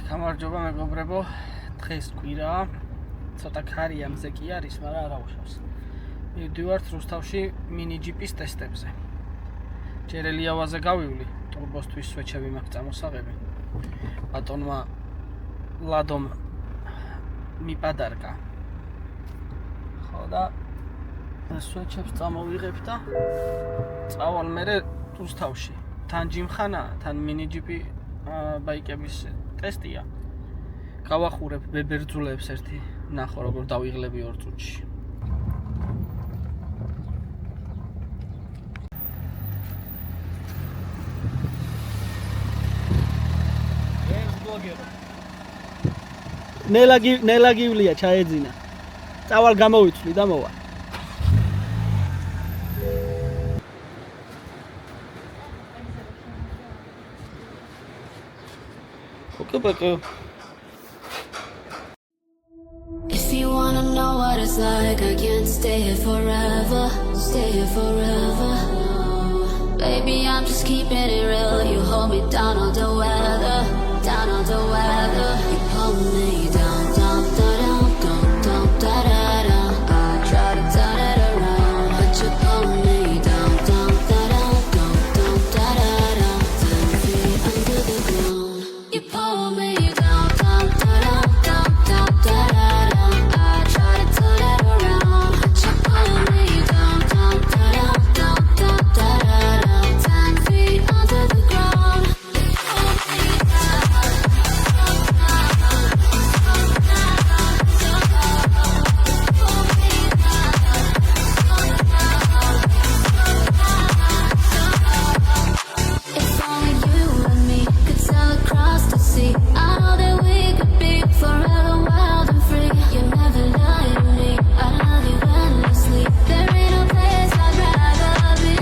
გამარჯობა მეგობრებო, დღეს კვირაა, ცოტა ქარია მზე კი არის, მაგრამ არა უშავს. მივდივართ რუსთავში მინი ჯიპის ტესტებზე. ჯერ ელიავაზე გავივლი, ტურბოსთვის სვეჩები მაქვს წამოსაღები. ბატონმა ლადომ მიპადარკა. ხო და სვეჩებს წამოვიღებ და წავალ მერე რუსთავში. თან ჯიმხანა, თან მინი ჯიპი ბაიკების ტესტია. გავახურებ ბებერძულებს ერთი ნახო როგორ დავიღლები 2 წუთში. ნელა გივლია ჩაეძინა. წავალ გამოვიცვლი და მოვა. If you wanna know what it's like, I can't stay here forever, stay here forever. Baby, I'm just keeping it real. You hold me down all the weather, down all the weather. You pull me down, down, down, down, down, down, down. I try to turn it around, but you pull me down, down, down, down, down, down, down. 10 feet under the ground. You pull me down, down, down, down, down, down, down. I try to turn it around, but you pull me down, down, down, down, down, down, down. 10 feet under the ground. You pull me down, If only you and me could sail across the sea. I know that we could be forever wild and free. You never lie to me, I love you endlessly. There ain't no place I'd rather be.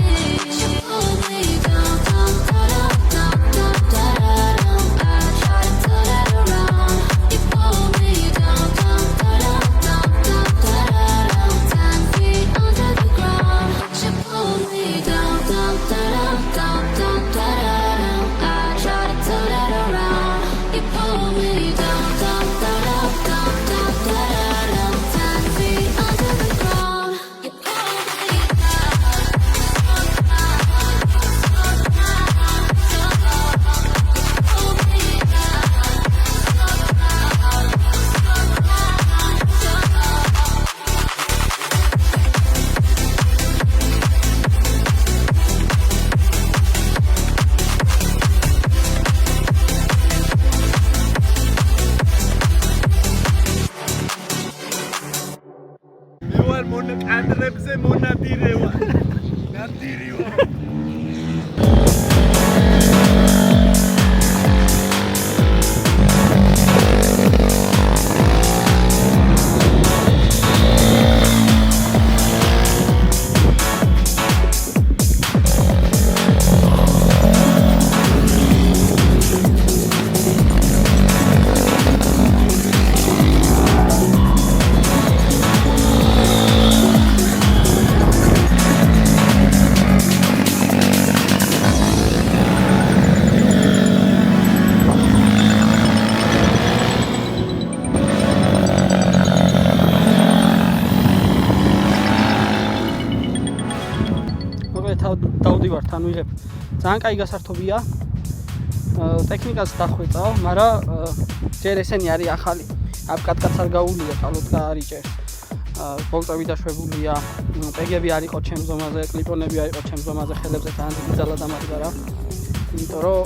You pull me down, down, down, down, down, down, down. I try to turn it around. You pull me down, down, down, down, down, down, down. 10 feet under the ground. You pull me down, down, down, down, down, down. I try to turn it around. You pull me down, down, down, down, down, down. 10 feet under the ground. You pull me მე ვარ კადრებზე მონადირე ვარ. ნადირი ვარ. დავდივართ, თან ვიღებ. ძალიან კაი გასართობია. ტექნიკას დახვეწავ, მაგრამ ჯერ ესენი არის ახალი. აპკატკაც არ გაუვლია, ყალოტკა არ იჭერს. ბოლტები დაშვებულია, პეგები არ იყო ჩემს ზომაზე, კლიპონები არ იყო ჩემს ზომაზე, ხელებზე ძალიან დიდი ძალა დამარგა რა. იმიტომ რომ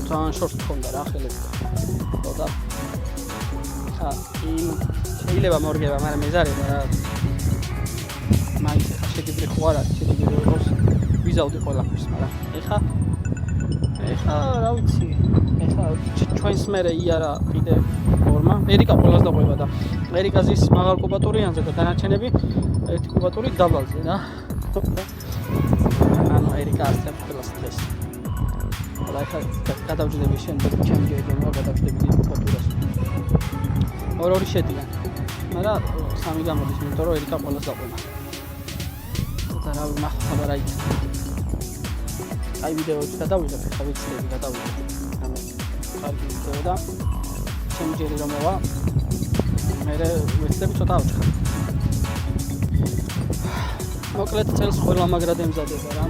ძალიან შორტ ხონდა რა ხელები. და შეიძლება მორგება, მაგრამ მეზარება რა. მაინც შეგიძლია ხო არა, შეგიძლია როგორც ვიზავდი ყველაფერს, მაგრამ ეხა რა ვიცი, ეხა ჩვენს მერე იარა კიდე ფორმა. ერიკა ყველას დაყვება და ერიკა ზის მაღალ კუბატურიანზე და დანარჩენები 1 კუბატური დაბალზე რა. ანუ ერიკა ასწრებს ყველას დღეს. და ეხა გადავჯდები შემდეგ ჩემი გეგმა გადავჯდები დიდ კუბატურას. ორი შედიან. მაგრამ 3 გამოდის, იმიტომ რომ ერიკა ყველას დაყვება. და რა ნახო რა იქ. აი ვიდეოები გადავიღებ, ხა ვიცი გადავიღებ. ხარჯი მიწევდა. ჩემი ჯერი რომ მოვა. მე ვეცდები ცოტა ავჭხა. მოკლედ წელს ყველა მაგრად ემზადება რა.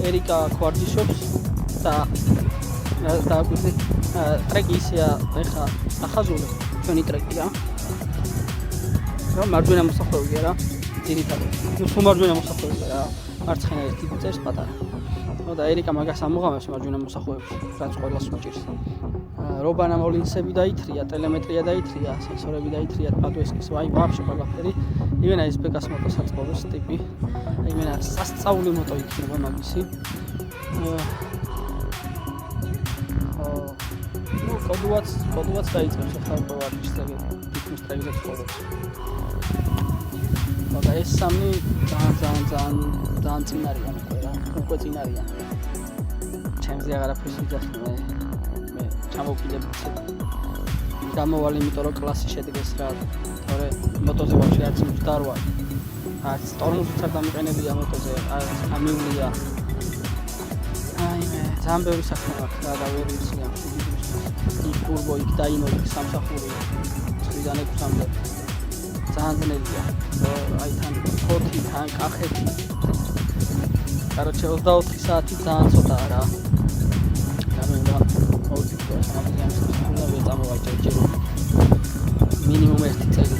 ერიკა გვარჯიშობს და დაგვიძე ტრეკი ისეა ეხა ახაზული ჩვენი ტრეკი რა. რა მარჯვენა მოსახლეობია რა. ძირითადად. ნუ სულ მარჯვენა მოსახლეობია რა. მარცხენა ერთი წერს პატარა. ნუ და ერიკა მაგას ამოღამებს მარჯვენა მოსახლეობებში, რაც ყველას უჭირს. რობანა მოლინსები დაითრია, ტელემეტრია დაითრია, სენსორები დაითრია, პადუესკის, აი ვაფშე ყველაფერი. იმენა ის ბეკას მოტოსაწყობის ტიპი. იმენა სასწაული მოტო იქნება მაგისი. ნუ კოდუაც დაიწყებს ახლა პოვარჩზე, თითქმის ტრეკზე ცხოვრობს. მაგრამ ეს სამი ძალიან წინ არიან უკვე წინ არიან. ჩემზე აღარაფერს ვიძახი მე ჩამოვკიდებიце. გამოვალ იმიტომ რომ კლასი შედგეს რა. თორე მოტოზე ვაფშე არც მჯდარვა. არც ტორმუზიც არ დამიყენებია მოტოზე, არც ამივლია. აი მე ძალიან ბევრი საქმე აქვს რა და ვერ ვიცი ამ იქ ტურბო იქ დაინო იქ სამსახური 9-დან 6-მდე. ძალიან ძნელია. აი თან ხოთი, თან კახეთი. Короче, 24 საათი ძალიან ცოტაა რა. გამენდა აუდიტო სამაგიანს უნდა ვეწამოვაჭერ ჯერ მინიმუმ 1 წელი.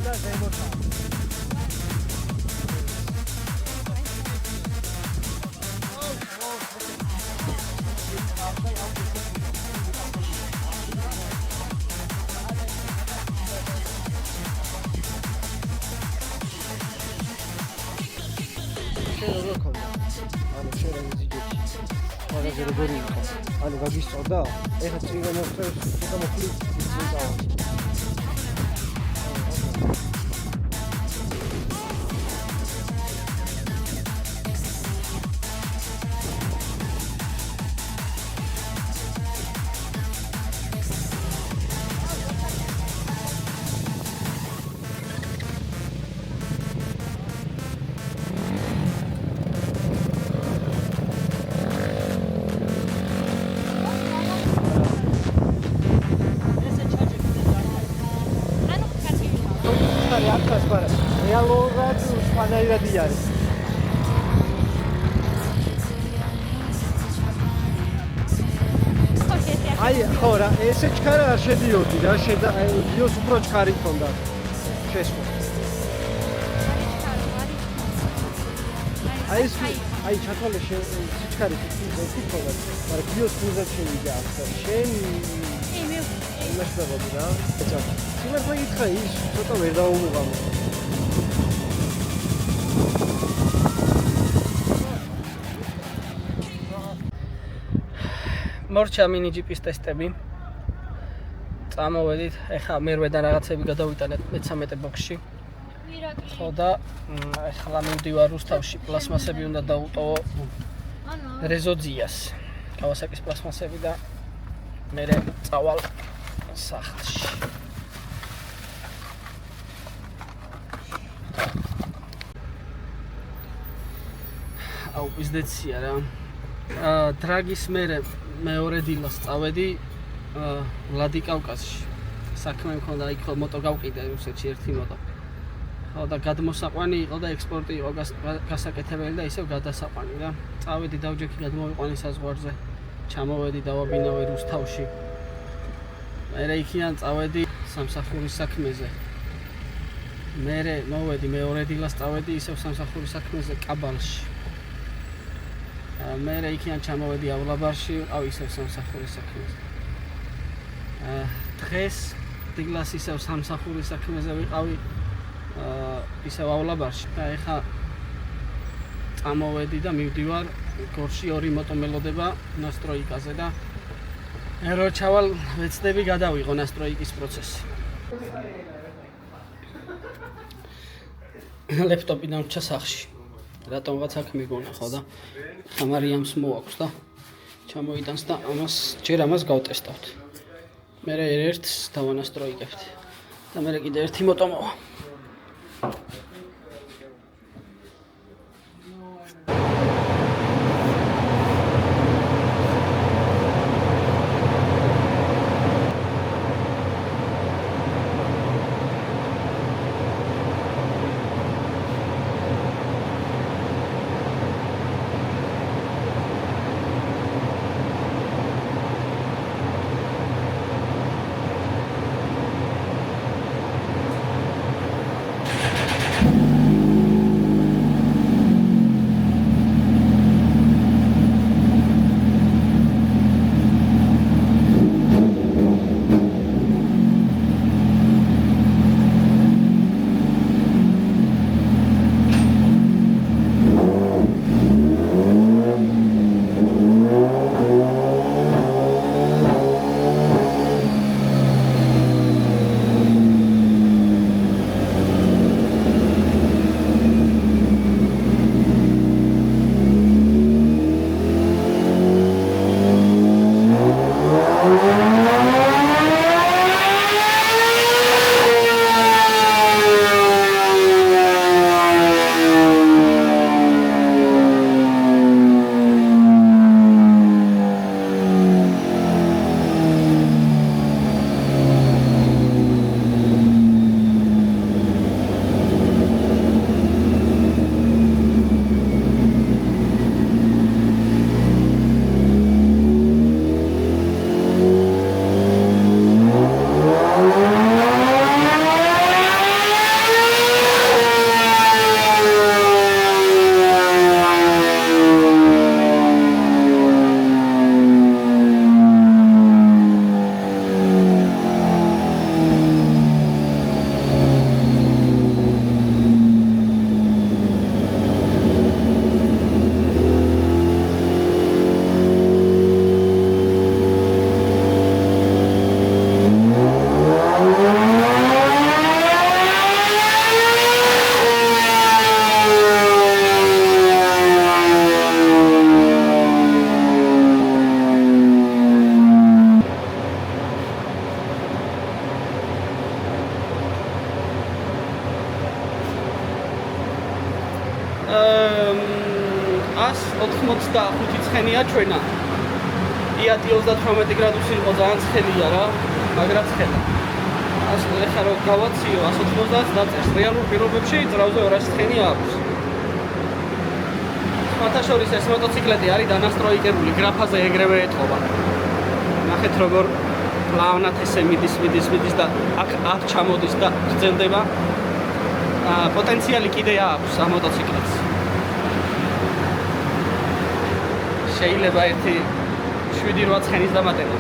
და ზემოთაა. როგორ ქონდა? ანუ შენ რა მიზიჯეში? მაგაზე როგორი იყო? ანუ გაგისწორდა? ეხლა წინ მომწევს, ცოტა მოხლი წინწავა. რეალურად სხვანაირად არის. აი, ხო რა, ესე ჩქარა არ შედიოდი რა, ვიდეოს უფრო ჩქარი ქონდა. შესვა. აი, ჩათვალე სიჩქარე ისეთი ქონდა, მაგრამ ვიდეოს ფულზე შევიდა ახლა. შენ იმასწავლები რა. სიმართლე გითხრა ის ცოტა ვერ დაუმუღამო. მორჩა მინი ჯიპის ტესტები. წამოვედით, ეხლა მერვედან რაღაცები გადავიტანეთ მე-13 ბოქსში. ხო და ეხლა მივდივარ რუსთავში, პლასმასები უნდა დაუტოვო რეზოძიას. კავასაკის პლასმასები და მე წავალ სახლში. აუ პიზდეცია რა. დრაგის მეორე დილას წავედი ვლადიკავკაზში. საქმე მქონდა იქ მოტო გავყიდე რუსეთში ერთი მოტო. ხო და გადმოსაყვანი იყო და ექსპორტი იყო გასაკეთებელი და ისევ გადასაყვანი რა. წავედი დავჯექი გადმოვიყვანი საზღვარზე. ჩამოვედი დავაბინავე რუსთავში. მე იქიდან წავედი სამსახურის საქმეზე. მე მოვედი მეორე დილას წავედი ისევ სამსახურის საქმეზე კაბალში. მე იქიდან ჩამოვედი ავლაბარში, ვიყავ ისევ სამსახურის საქმეზე. დღეს დილას ისევ სამსახურის საქმეზე ვიყავი ისევ ავლაბარში და ეხლა წამოვედი და მივდივარ გორში ორი მოტო მელოდება ნასტროიკაზე და რო ჩავალ ვეცდები გადავიღო ნასტროიკის პროცესი. ლეპტოპი დამრჩა სახლში. რატომღაც აქ მიგონა ხო და ხამარიამს მოაქვს და ჩამოიტანს და ჯერ ამას გავტესტავთ. მე ერთს დავანასტროიკებთ და მე კიდე ერთი მოტო მოვა. 185 ცხენია ჩვენა. იატი 38 გრადუსი იყო ძალიან ცხელია რა, მაგრამ ცხელა. ეხლა რო გავაციო 190-ს დაწერს რეალურ პირობებში ძრავზე 200 ცხენი აქვს. სხვათა შორის ეს მოტოციკლეტი არის დანასტროიკებული, გრაფაზე ეგრევე ეთყობა. ნახეთ როგორ პლავნად ესე მიდის და აქ ჩამოდის და გრძელდება. პოტენციალი კიდე აქვს ამ მოტოციკლეტს. შეიძლება ერთი 7-8 ცხენის დამატება.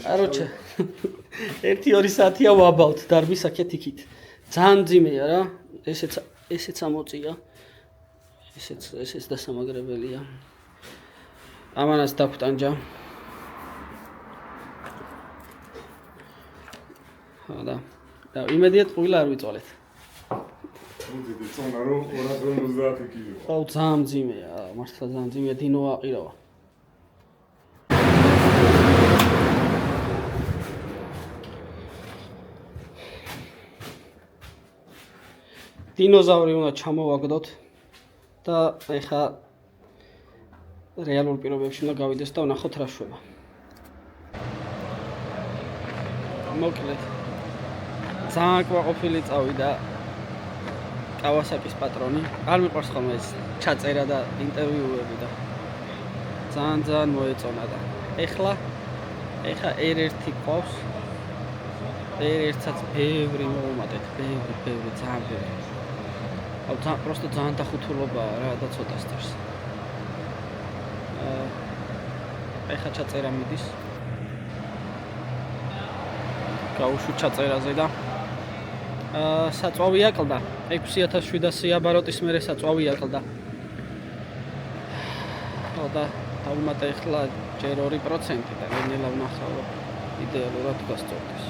Короче, 1-2 საათია ვაბავთ დარბის აქეთ იქით. ძალიან ძიმეა რა. ესეც ამოწია. ესეც დასამაგრებელია. ამანაც დაგვტანჯა. და იმედიათ ყვილა არ ვიწვალეთ. მოდით წონა რომ 250 კილო. აუ ძალიან ძიმეა, მართლა ძალიან ძიმეა, დინო აყირავა. დინოზავრი უნდა ჩამოვაგდოთ და ეხა რეალურ პირობებში უნდა გავიდეს და ვნახოთ რა შვება. მოკლედ ძალიან კვაყოფილი წავიდა კავასაკის პატრონი. არ მიყვარს ხოლმე ეს ჩაწერა და ინტერვიუები და ძალიან მოეწონა და ეხლა R1 ყავს. R1-საც ბევრი მოუმატეთ, ბევრი, ძალიან ბევრი. აუ просто ძალიან დახუთულობაა რა და ცოტა სტერს. ეხლა ჩაწერა მიდის. გავუშვი ჩაწერაზე და საწვავი აკლდა 6700 აბაროტის მერე საწვავი აკლდა. და დავუმატე ეხლა ჯერ 2% და ნელა ვნახავ რომ იდეალურად გასწორდეს.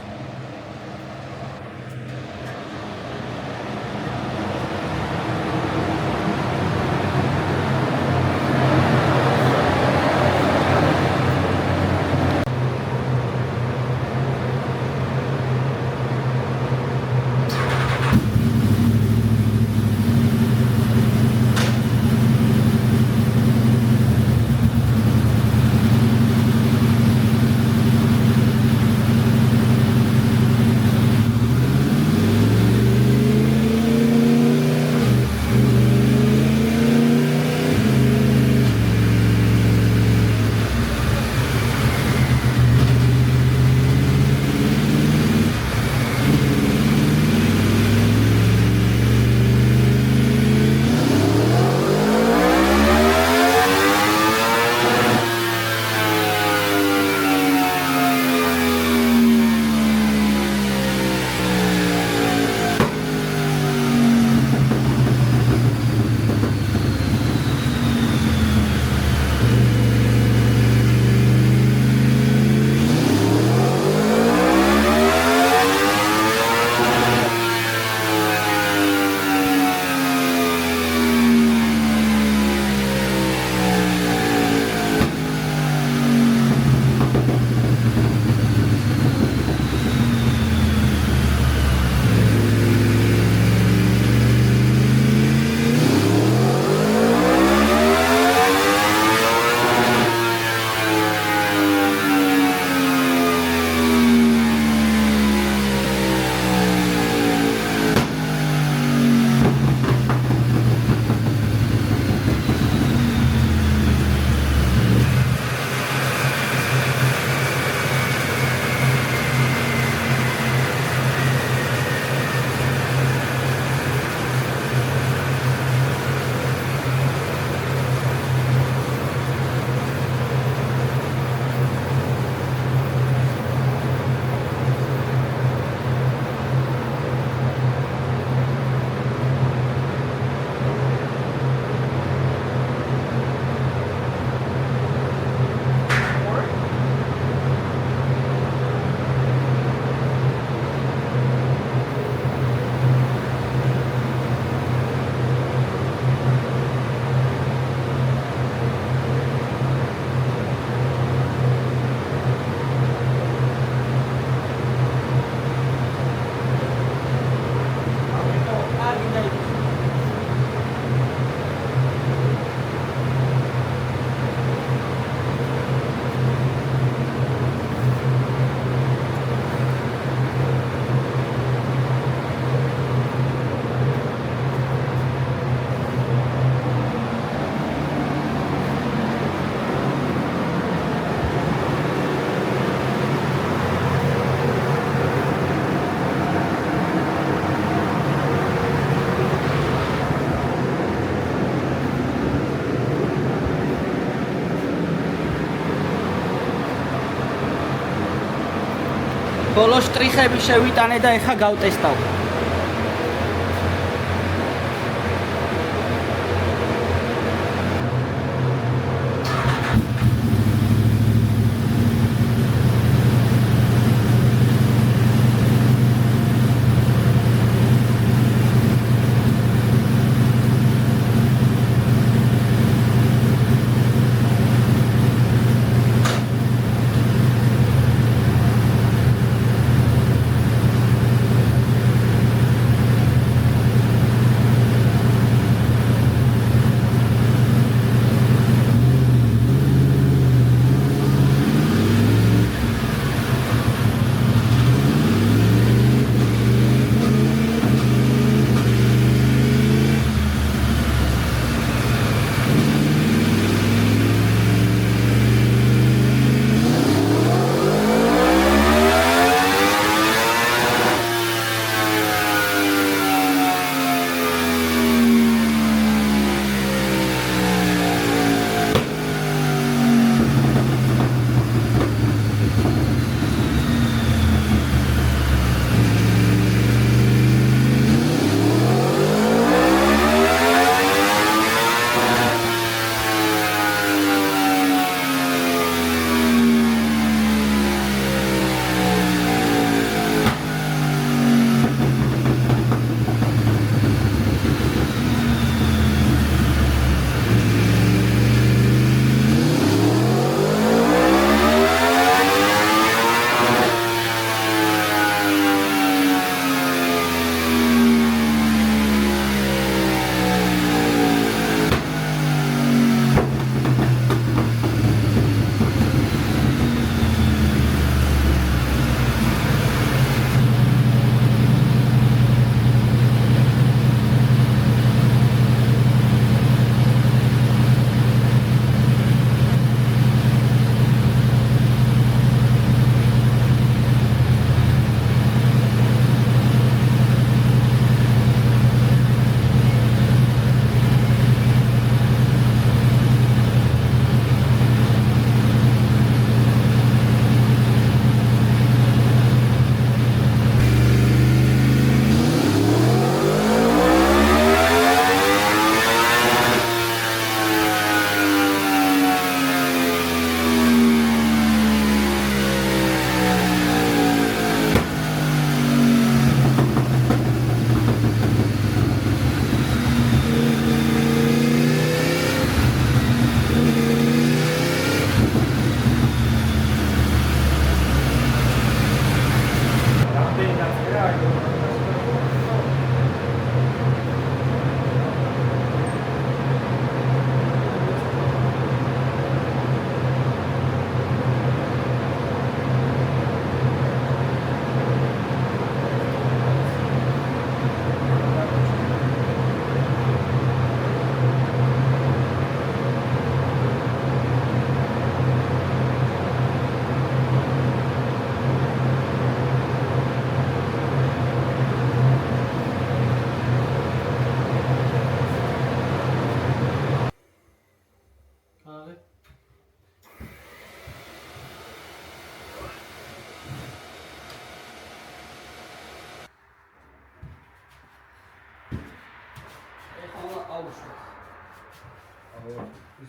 ბოლო შტრიხები შევიტანე და ეხა გავტესტავ.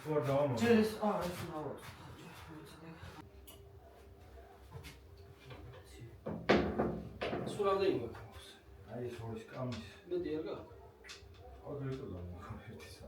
ის ვარ დავამო. ეს ეს ნავა. სულამდე იმოქავს. აი ეს ორი სკამის. მეტი არ გაქვს. აგრეთვე დამოქავს ერთისა.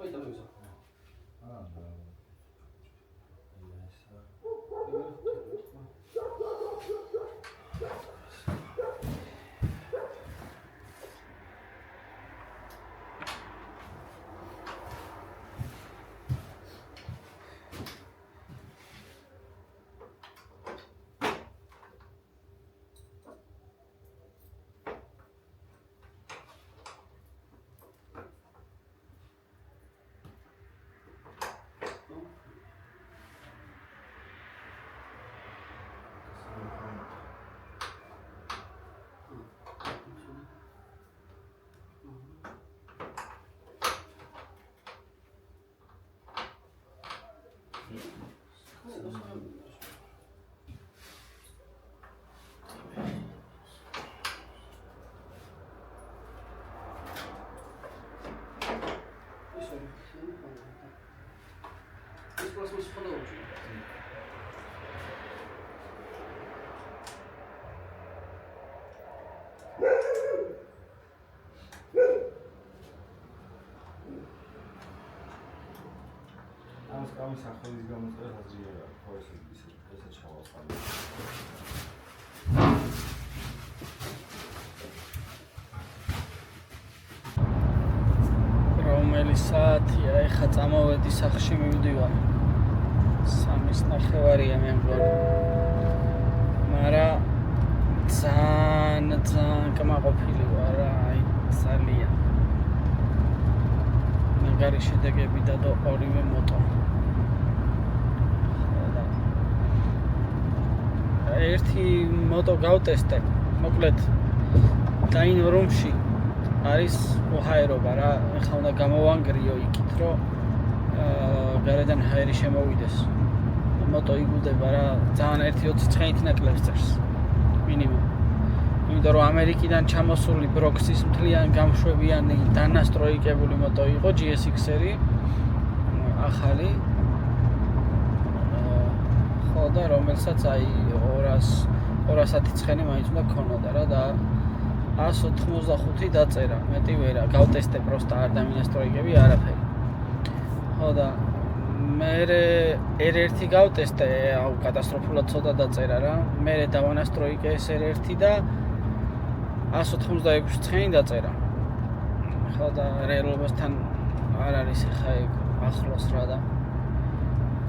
აი დავიზო. ამის სახელის გამოწერა აზრია, ხო ესე ჩავაწყალე. რომელი საათია? ეხა წამოვედი სახლში მივდივარ. 3:30-ია მე მგონი. მაგრამ ძალიან კმაყოფილი ვარ, აი ძალიან. მაგარი შედეგები და ორივე მოტო. ერთი მოტო გავტესტე, მოკლედ დაინო რომში არის უჰაერობა რა, ეხლა უნდა გამოვანგრიო იქით, რომ გარედან ჰაერი შემოვიდეს. მოტო იგულდება რა, ძალიან 1.20 ცხენით ნაკლებს წერს მინიმუმ. იმიტომ რომ ამერიკიდან ჩამოსული ბროქსის მთლიან გამშვებიანი დანასტროიკებული მოტო იყო GSX-ერი, ახალი. ხო და რომელსაც აი 210 ცხენი მაინც უნდა ქონოდა რა და 185 დაწერა, მეტი ვერა, გავტესტე პროსტა არ დამინასტროიკები არაფერი. ხო და მე R1 გავტესტე, აუ კატასტროფულად ცოტა დაწერა რა. მე დავანასტროიკე ეს R1 და 186 ცხენი დაწერა. ხო და რეალობასთან არ არის ხა ეგ ახლოს რა და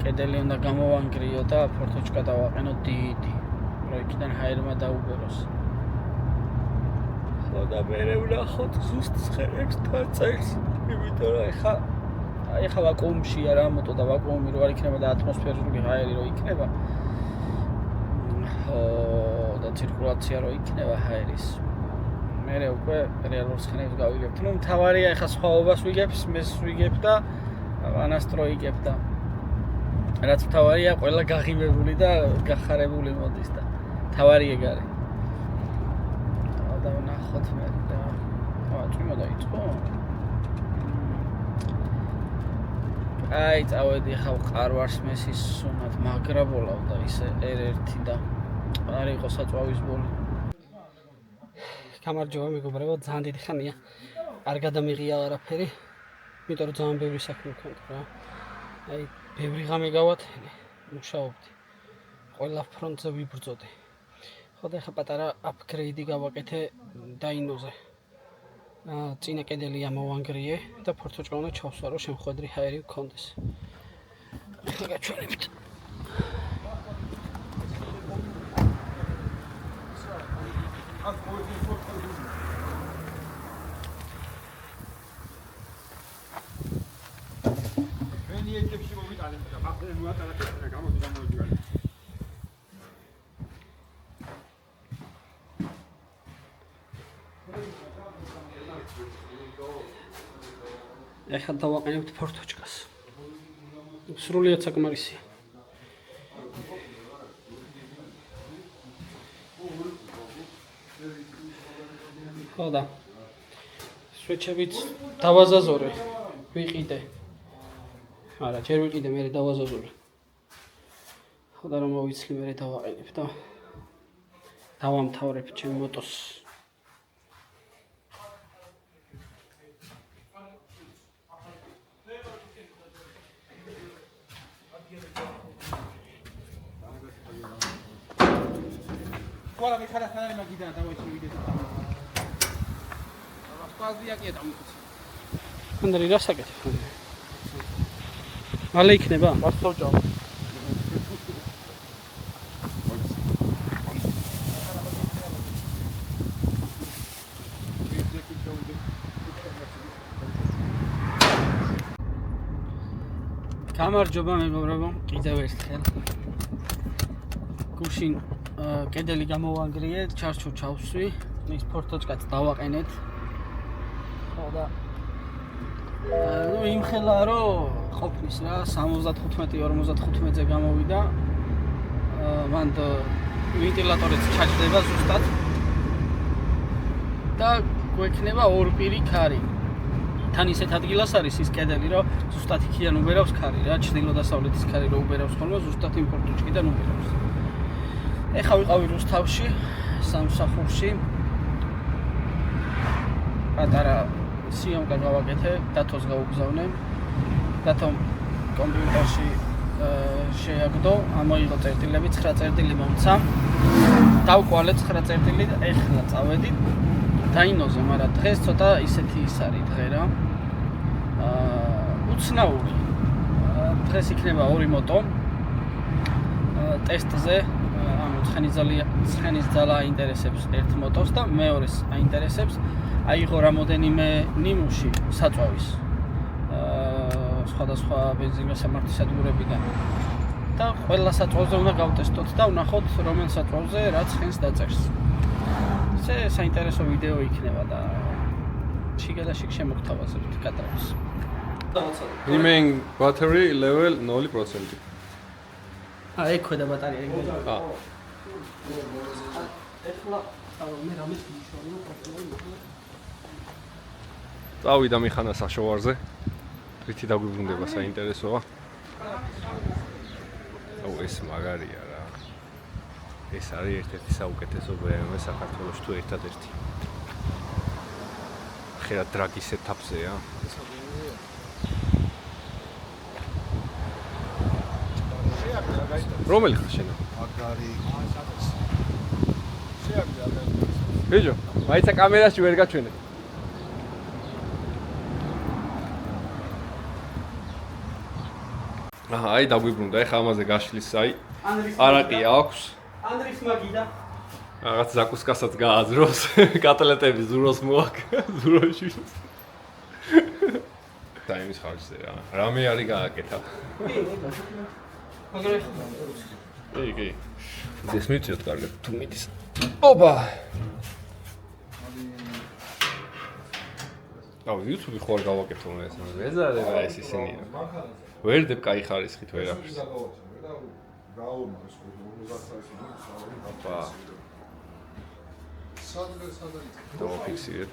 კედელი უნდა გამოვანგრიო და ფორტოჩკა დავაყენო დიდი, რომ იქიდან ჰაერმა დაუგეროს. ხო და მე ვნახოთ ზუსტ ცხენებს დაწერს, იმიტომ რომ ეხა ვაკუუმშია რა მოტო და ვაკუუმი რო არ იქნება და ატმოსფერული ჰაერი რო იქნება. ხო და ცირკულაცია რო იქნება ჰაერის. მე უკვე რეალურ ცხენებს გავიგებთ. ნუ მთავარია ეხა სხვაობას ვიგებს, მეს ვიგებ და ანასტროიკებ და რაც მთავარია ყველა გაღიმებული და გახარებული მოდის და მთავარი ეგ არის. და ვნახოთ მე და წვიმა დაიწყო. აი წავედი ხა ყარვარს მესის სუნად მაგრაბოლავ და ისე R1 და არ იყო საწვავის ბოლი. გამარჯობა მეგობრებო, ძალიან დიდი ხანია არ გადამიღია არაფერი, იმიტომ რომ ძალიან ბევრი საქმე მქონდა რა. აი ბევრი ღამე გავათენე, მუშაობდი. ყველა ფრონტზე ვიბრძოდი. ხო და ახლა პატარა აპგრეიდი გავაკეთე დაინოზე. წინა კედელი ამოვანგრიე და ფორტოჩკა უნდა ჩავსვა, რომ შემხვედრი ჰაერი გქონდეს. ახლა გაჩვენებთ. ეთებში მოვიტანეთ და მაგდენ მოატანეთ და გამოდი გამოვიდგარ. ეხლა დავაყენებთ ფორტოჩკას. სრულიად საკმარისია. ხო და სვეჩებიც დავაზაზორე, ვიყიდე. არა, ჯერ ვიყიდე, მერე დავაზაზორე. ხო და რომ მოვიცლი, მერე დავაყენებ და დავამთავრებ ჩემ მოტოს. Voilà, mi cara canale ma guida, davo ci video. Ma quasi a chieda. Andri rasa che. Ma lei che ne va? Basta già. გამარჯობა მეგობრებო, კიდევ ერთხელ. გუშინ კედელი გამოვანგრიეთ, ჩარჩო ჩავსვი, ის ფორტოჩკაც დავაყენეთ. ხო და იმხელა რომ ყოფნის რა 75-55-ზე გამოვიდა. მან ვენტილატორიც ჩაჭდება ზუსტად. და გვექნება ორ პირი ქარი. თან ისეთ ადგილას არის ის კედელი, რომ ზუსტად იქიდან უბერავს ქარი რა, ჩრდილო-დასავლეთის ქარი რომ უბერავს ხოლმე, ზუსტად იმ პორტუჩკიდან უბერავს. ეხლა ვიყავი რუსთავში, სამსახურში. პატარა სიამკა გავაკეთე, დათოს გავუგზავნე. დათომ კომპიუტერში შეაგდო, ამოიღო წერტილები, 9 წერტილი მომცა. დავკვალე 9 წერტილი და ეხლა წავედით დაინოზე, მაგრამ დღეს ცოტა ისეთი ის არის დღე რა. უცნაური. დღეს იქნება ორი მოტო. ტესტზე, ანუ ცხენის ძალა აინტერესებს ერთ მოტოს და მეორეს აინტერესებს აიღო რამოდენიმე ნიმუში საწვავის. სხვადასხვა ბენზინგასამართლისადგურებიდან. და ყველა საწვავზე უნდა გავტესტოთ და ვნახოთ რომელ საწვავზე რა ცხენს დაწერს. ესე საინტერესო ვიდეო იქნება და შიგადაშიგ შემოგთავაზებთ კადრებს. Remain battery level 0%. აი ქვედა ბატარეა იქნება. ეხლა მე რამე ვიშოვნა. წავიდა მიხანა საშოვარზე. რითი დაგვიბრუნდება საინტერესოა. აუ ეს მაგარია რა. ეს არის ერთ-ერთი საუკეთესო BMW საქართველოში თუ ერთადერთი. ხერა დრაგის ეტაპზეა. რომელი ხარ შენ? მაგარი. ბიჭო, მაიცა კამერაში ვერ გაჩვენე. აი დაგვიბრუნდა, ეხა ამაზე გაშლის, აი არაყი აქვს. ანდრის მაგიდა. რაღაც ზაკუსკასაც გააძროს, კატლეტები ზუროს მოაქვს, ზუროში. და იმის ხარჯზე რა. რამე არის გააკეთა. კი. ეს მიწიოთ კარგად, თუ მიდის. ოპა. აუ, YouTube-ი ხო არ გავაკეთო მე ეს. ვეზარება ეს ისინია. ვერდებ კაი ხარისხით ვერაფერს. ოპა. დავაფიქსირეთ.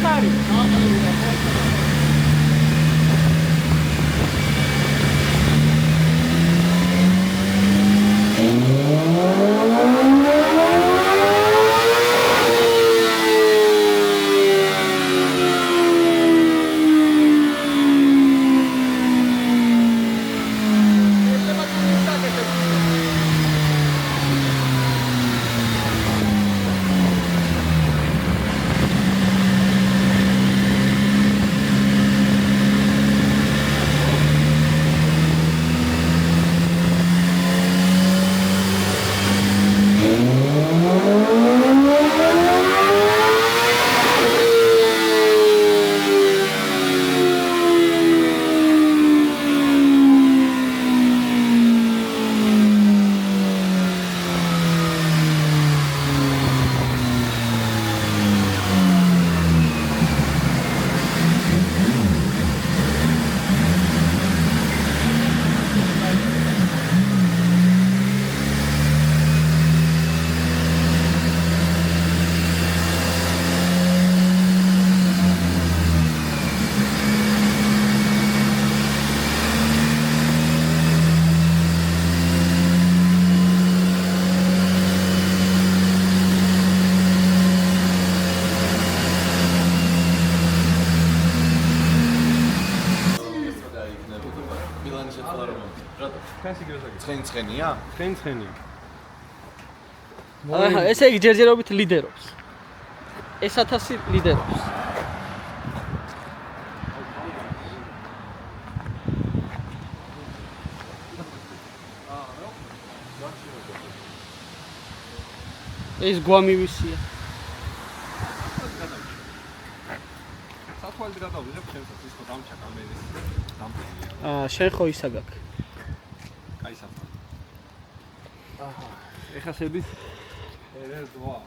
ხარი? ცხენია? ცხენია. აჰა, ესე იგი ჯერჯერობით ლიდერობს. ეს 1000 ლიდერობს. ეს გვამივისია. სათვალით გადავიდებ ჩემსაც ის ხო დამჭა კამერის დამპლია. შენ ხო ისა გაქვს. კაი საფა. აჰა, ეხა შედის RR2.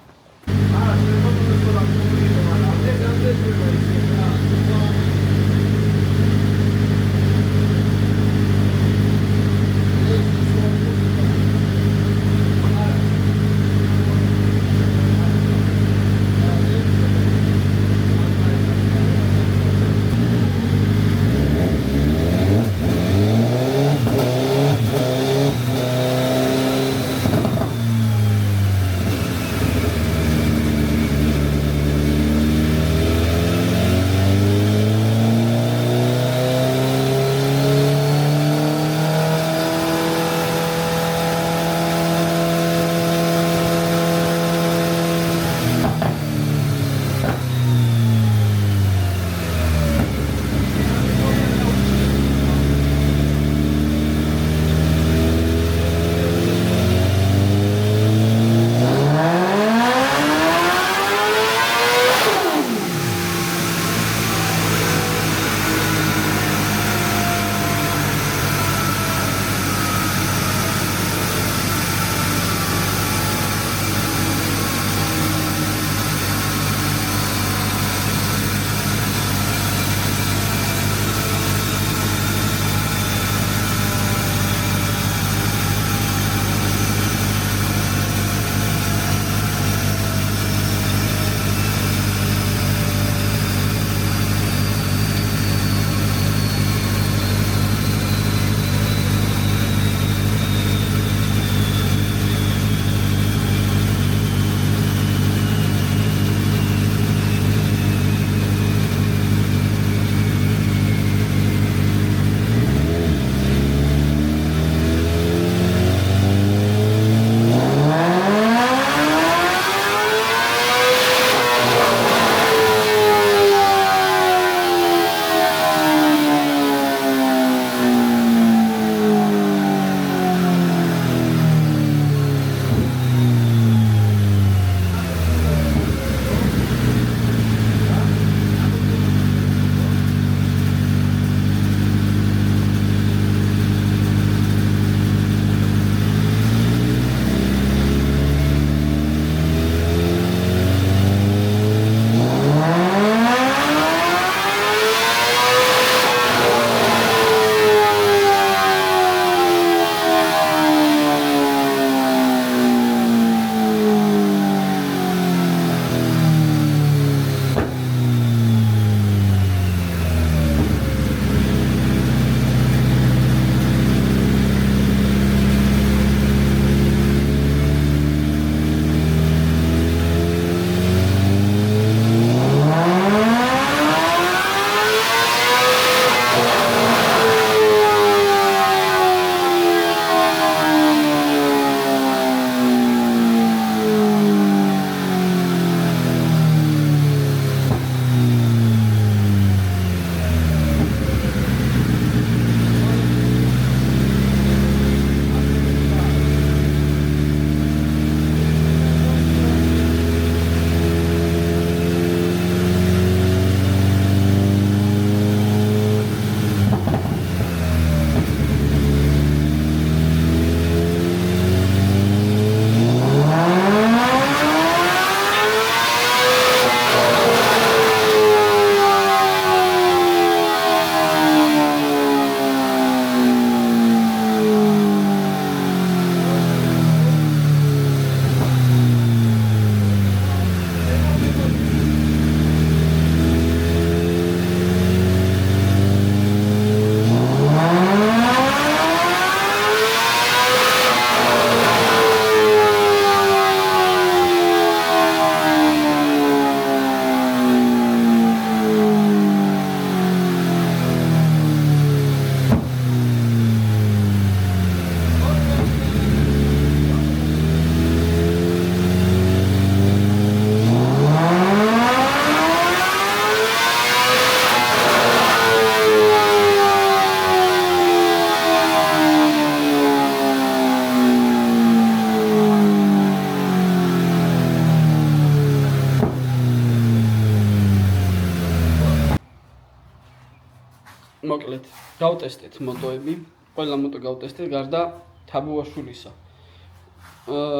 დავიკლეთ, გავტესტეთ მოტოები, ყველა მოტო გავტესტეთ გარდა თაბუაშვილისა.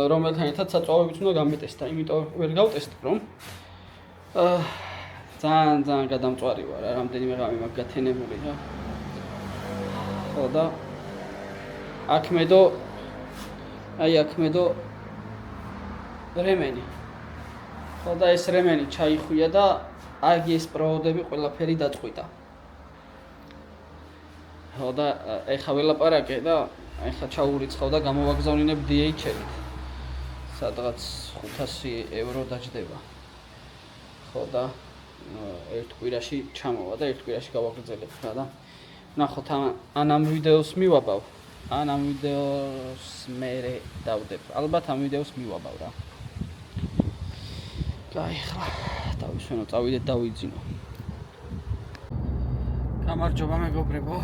რომელთან ერთად საწვავებიც უნდა გამეტესტა, იმიტომ ვერ გავტესტებ, რომ ძალიან გადამწვარი ვარ, რამდენიმე ღამე მაგ გათენებული რა. ხო და აქ მედო რემენი. ხო და ეს რემენი ჩაიხვია და აგი ეს პროვოდები ყველაფერი დაწყვიტა. ხო და ეხა ველაპარაკე და ეხა ჩაურიცხავ და გამოვაგზავნინებ DHL-ით. სადღაც 500 евро დაჯდება. ხო და ერთ კვირაში ჩამოვა და ერთ კვირაში გავაგრძელებ რა და ნახოთ ან ამ ვიდეოს მივაბავ, ან ამ ვიდეოს მერე დავდებ. ალბათ ამ ვიდეოს მივაბავ რა. გაიხლა დავისვენო, წავიდეთ დავიძინო. გამარჯობა მეგობრებო.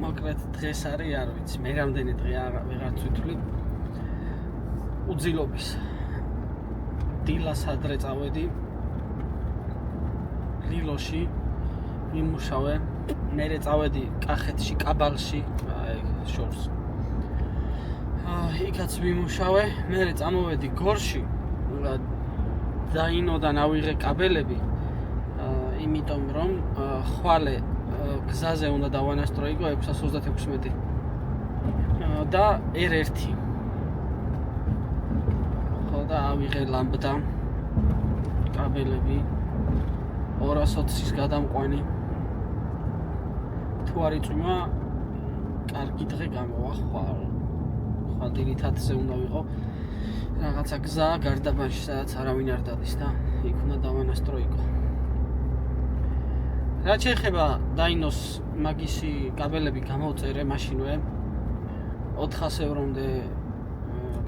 მოკლედ დღეს არის, არ ვიცი, მე რამდენი დღე ვეღარც ვითვლი. უძილობის. დილას ადრე წავედი. ლილოში ვიმუშავე. მერე წავედი კახეთში, კაბალში, აი შორს. იქაც ვიმუშავე, მერე წამოვედი გორში. დაინოდან ავიღე კაბელები, იმიტომ რომ ხვალე გზაზე უნდა დავანასტროიგო 636 და R1. ხო და ავიღე ლამბდა კაბელები 220-ის გადამყვანი. თუ არ იწვიმა, კარგი დღე გამოვა ხვალ დილითათზე უნდა ვიყო. რაღაცა გზა გარდაბანში, სადაც არავინ არ დადის და იქ უნდა დავანასტროიგო. რაც შეეხება დაინოს მაგისი კაბელები გამოვწერე მაშინვე 400 ევრომდე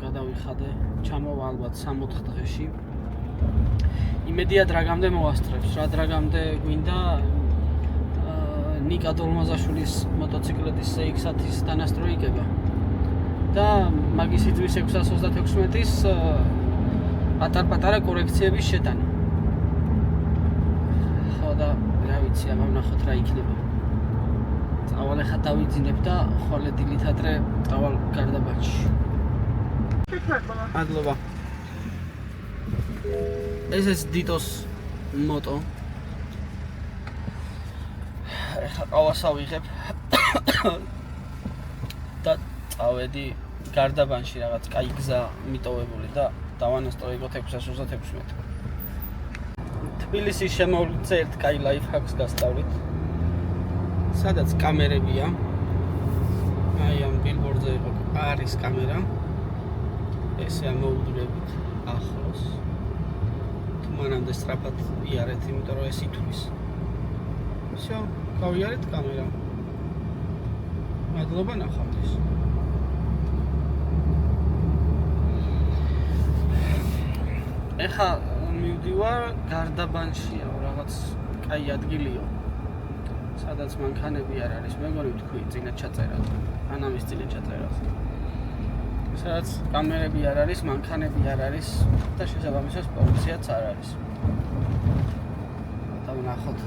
გადავიხადე, ჩამოვა ალბათ 3-4 დღეში. იმედია დრაგამდე მოვასწრებს, რა დრაგამდე გვინდა ნიკა დოლმაზაშვილის მოტოციკლეთის CX-10-ის დანასტროიგება. და მაგის იდვის 636-ის პატარ-პატარა კორექციების შეტანა. ხო და რა ვიცი, აბა ვნახოთ რა იქნება. წავალ ახლა დავიძინებ და ხოლე დილით ადრე წავალ გარდაბანში. მადლობა. ესეც დიტოს მოტო. ახლა ყავას ავიღებ. და წავედი გარდაბანში, რაღაც კაი გზა მიტოვებული და დავანასტროიგოთ 636. თბილისის შემოვლიდზე ერთ კაი ლაიფჰაკს გასწავლით. სადაც კამერებია. აი ამ ბილბორდზე არის კამერა. ესე ამოუდგებით ახლოს. თუ მანამდე სწრაფად იარეთ, იმიტომ რომ ეს ითვლის. всё, გავიარეთ კამერა. მადლობა ნახვამდის. ეხა მივდივარ გარდაბანშია, რაღაც კაი ადგილია. სადაც მანქანები არ არის, მეგონი ვთქვი, წინა ჩაწერა. ანამის წინა ჩაწერა. სადაც კამერები არ არის, მანქანები არ არის და შესაბამისად პოლიციაც არ არის. და ვნახოთ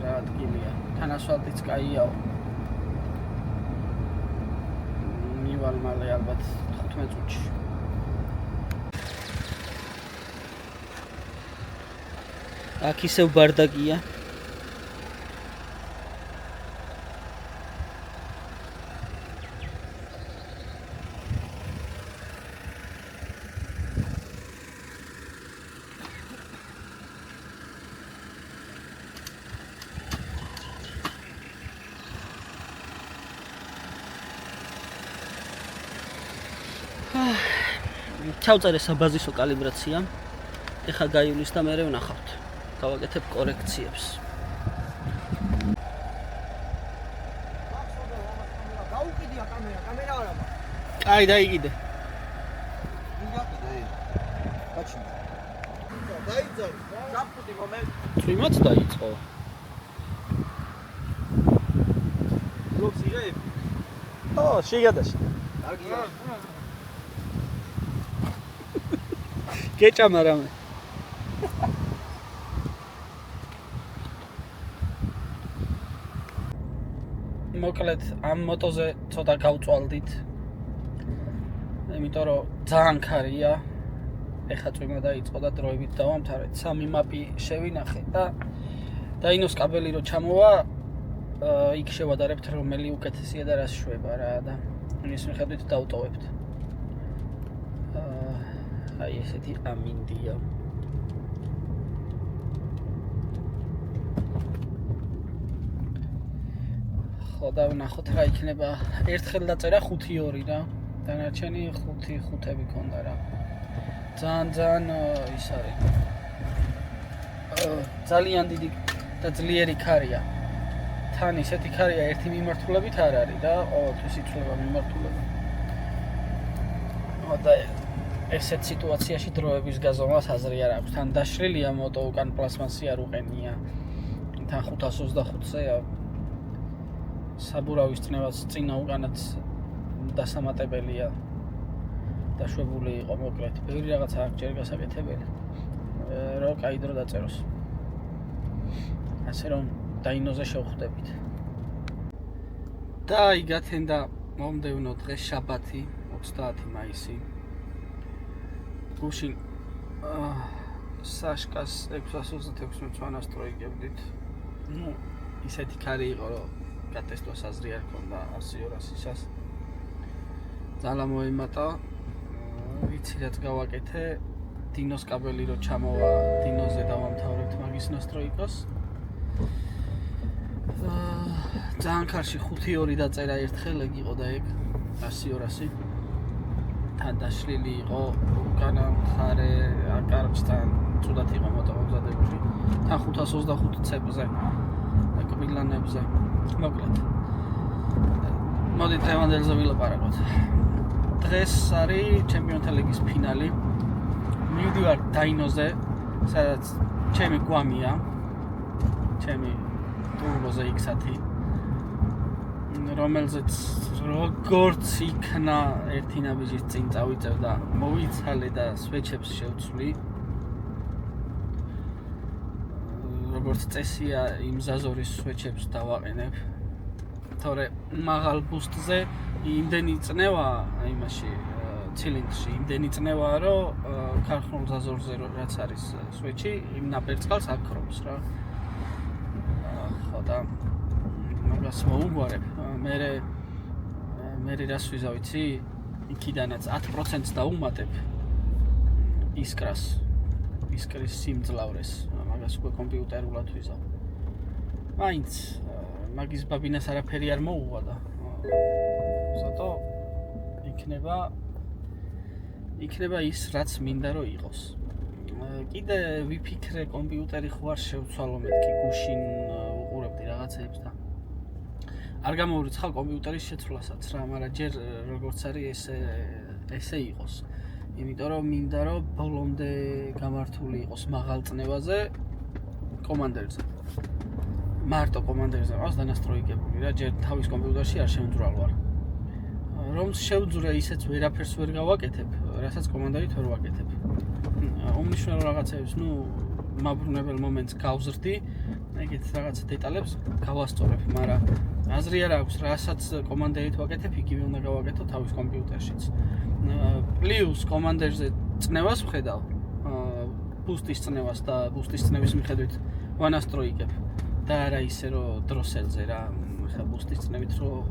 რა ადგილია. თანასწორიც კაიაო. მივალ მალე ალბათ 15 წუთში. აქ ისევ ბარდაკია. ჩავწერე საბაზისო კალიბრაცია. ეხა გაივლის და მერე ვნახავთ. გავაკეთებ კორექციებს. გაუკიდია კამერა არა. კაი, დაიგიდე. გაჩნდა. დაიძალ, გაფუტი მომენტ. წვიმაც დაიწყო. ბლოგს იღებ? ო, შეგადაში. კარგია. გეჭამა რამე. მოკლედ ამ მოტოზე ცოტა გავწვალდით. იმიტომ რომ ძალიან ქარია. ეხა წვიმა დაიწყო და დროებით დავამთავრეთ. 3 მაპი შევინახე და დაინოს კაბელი რო ჩამოვა, იქ შევადარებთ რომელი უკეთესია და რას შვება რა და იმის მიხედვით დავტოვებთ. აი ესეთი ამინდია. ხო და ვნახოთ რა იქნება. ერთხელ დაწერა 5-2 რა. დანარჩენი 5-5-ები ქონდა რა. ძალიან ის არის. ძალიან დიდი და ძლიერი ქარია. თან ისეთი ქარია ერთი მიმართულებით არ არის და ყოველთვის იცვლება მიმართულება. და ესეთ სიტუაციაში დროების გაზომვას აზრი არ აქვს. თან დაშლილია მოტო უკან პლასმასი არ უყენია. თან 525-ზე საბურავის წნევაც წინა უკანაც დასამატებელია. დაშვებული იყო მოკლედ. ბევრი რაღაცა აქვს ჯერ გასაკეთებელი. რო კაი დრო დაწეროს. ასე რომ დაინოზე შევხვდებით. და აი გათენდა მომდევნო დღე შაბათი 30 მაისი. გუშინ საშკას 626 წვანასტროიგებდით. ნუ ისეთი ქარი იყო რომ გატესტოს აზრი არ ქონდა 100-200-ისას. ძალიან მოემატა. ვიცი რაც გავაკეთე. დინოს კაბელი რო ჩამოვა, დინოზე დავამთავრებთ მაგის ნოსტროიკოს. ძალიან კარში 5-2 დაწერა ერთხელ ეგ იყო და ეგ 100-200. თან დაშლილი იყო უკანა მხარე აკარჯთან, ცუდად იყო მოტო მომზადებული. თან 525 ცებზე, კბილანებზე. მოკლედ. მოდით დღევანდელზე ვილაპარაკოთ. დღეს არის ჩემპიონთა ლიგის ფინალი. მივდივარ დაინოზე, სადაც ჩემი გვამია, ჩემი ტურბოზე X1, რომელზეც როგორც იქნა ერთი ნაბიჯის წინ წავიწევ და მოვიცალე და სვეჩებს შევცვლი. როგორც წესია იმ ზაზორის სვეჩებს დავაყენებ. თორე მაღალ ბუსტზე იმდენი წნევა იმაში ცილინდრში იმდენი წნევა რომ ქარხნულ ზაზორზე რაც არის სვეჩი იმ ნაპერწკალს აქრობს რა. ხო და მაგას მოუგვარებ. მე რას ვიზავ იცი? იქიდანაც 10%-ს დაუმატებ ისკრის სიმძლავრეს. მაგას უკვე კომპიუტერულად ვიზავ. მაინც მაგის ბაბინას არაფერი არ მოუღვა და ზატო იქნება ის რაც მინდა რომ იყოს. კიდე ვიფიქრე კომპიუტერი ხო არ შევცვალო მეთქი გუშინ უყურებდი რაღაცეებს და არ გამოვრიცხავ კომპიუტერის შეცვლასაც რა, მაგრამ ჯერ როგორც არის ესე იყოს. იმიტომ რომ მინდა რომ ბოლომდე გამართული იყოს მაღალ წნევაზე კომანდერზე. მარტო კომანდერზე ყავს დანასტროიგებული რა, ჯერ თავის კომპიუტერში არ შევძვრალ ვარ. რომ შევძვრე ისეც ვერაფერს ვერ გავაკეთებ, რასაც კომანდებით ვერ ვაკეთებ. უმნიშვნელო რაღაცებს, ნუ მაბრუნებელ მომენტს გავზრდი, ეგეთ რაღაც დეტალებს გავასწორებ, მაგრამ აზრი არ აქვს, რასაც კომანდებით ვაკეთებ, იგივე უნდა გავაკეთო თავის კომპიუტერშიც. პლუს კომანდერზე წნევას ვხედავ, ბუსტის წნევას და ბუსტის წნევის მიხედვით ვანასტროიგებ. და არა ისე რომ დროსელზე რა, ხა ბუსტის წნევით რომ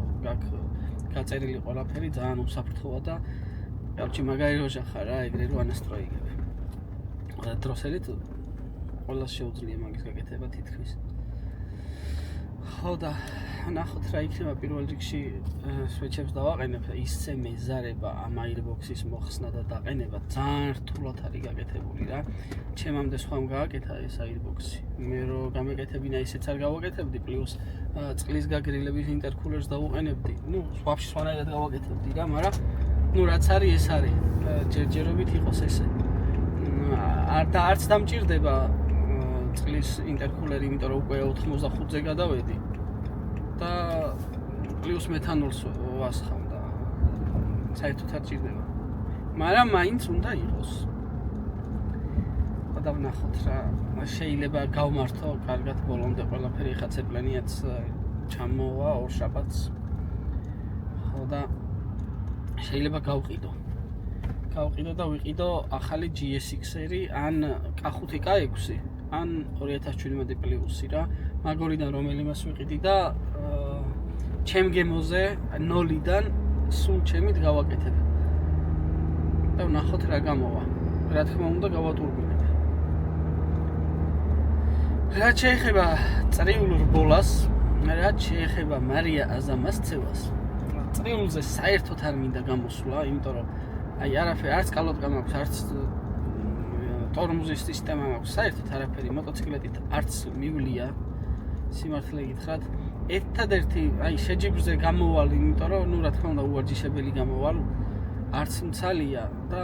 გაწერილი ყველაფერი ძალიან უსაფრთხოა და короче მაგარი როჟა ხარ რა, ეგრე რო ანასტროიგებ. დროსელით ყველას შეუძლია მაგის გაკეთება თითქმის. ხო და ნახოთ რა იქნება პირველ რიგში სვეჩებს დავაყენებ, ისე მეზარება ამ აირბოქსის მოხსნა და დაყენება ძალიან რთულად არის გაკეთებული რა. ჩემამდე სხვამ გააკეთა ეს აირბოქსი. მე რო გამეკეთებინა ისეც არ გავაკეთებდი, პლუს წყლის გაგრილების ინტერკულერს დავუყენებდი. ნუ ვაფშე სხვანაირად გავაკეთებდი რა, მაგრამ ნუ რაც არის ეს არის. ჯერჯერობით იყოს ესე. არც დამჭირდება წყლის ინტერკულერი, იმიტომ რომ უკვე 85-ზე გადავედი. და პლუს მეთანოლს ვასხავ და საერთოდ არ ჭირდება. მაგრამ მაინც უნდა იყოს. და ვნახოთ რა, შეიძლება გავმართო კარგად ბოლომდე ყველაფერი ხა ცეპლენიაც ჩამოვა ორშაბათს. ხო და შეიძლება გავყიდო და ვიყიდო ახალი GSX-ერი ან K5 K6 ან 2017 პლუსი რა. მაგორიდან რომელიმას ვიყიდი და ჩემ გემოზე 0-დან სულ ჩემით გავაკეთებ. და ვნახოთ რა გამოვა. რა თქმა უნდა გავატურბინებ. რაც შეეხება წრიულ რბოლას, რაც შეეხება მარია აზამასცევას, წრიულზე საერთოდ არ მინდა გამოსვლა, იმიტომ რომ აი არაფერი არც კალოტკა მაქვს, არც ტორმუზის სისტემა მაქვს, საერთოდ არაფერი მოტოციკლეტით არც მივლია. სიმართლე გითხრათ, ერთადერთი აი შეჯიბრზე გამოვალ, იმიტომ რომ ნუ რა თქმა უნდა უვარჯიშებელი გამოვალ, არც მცალია და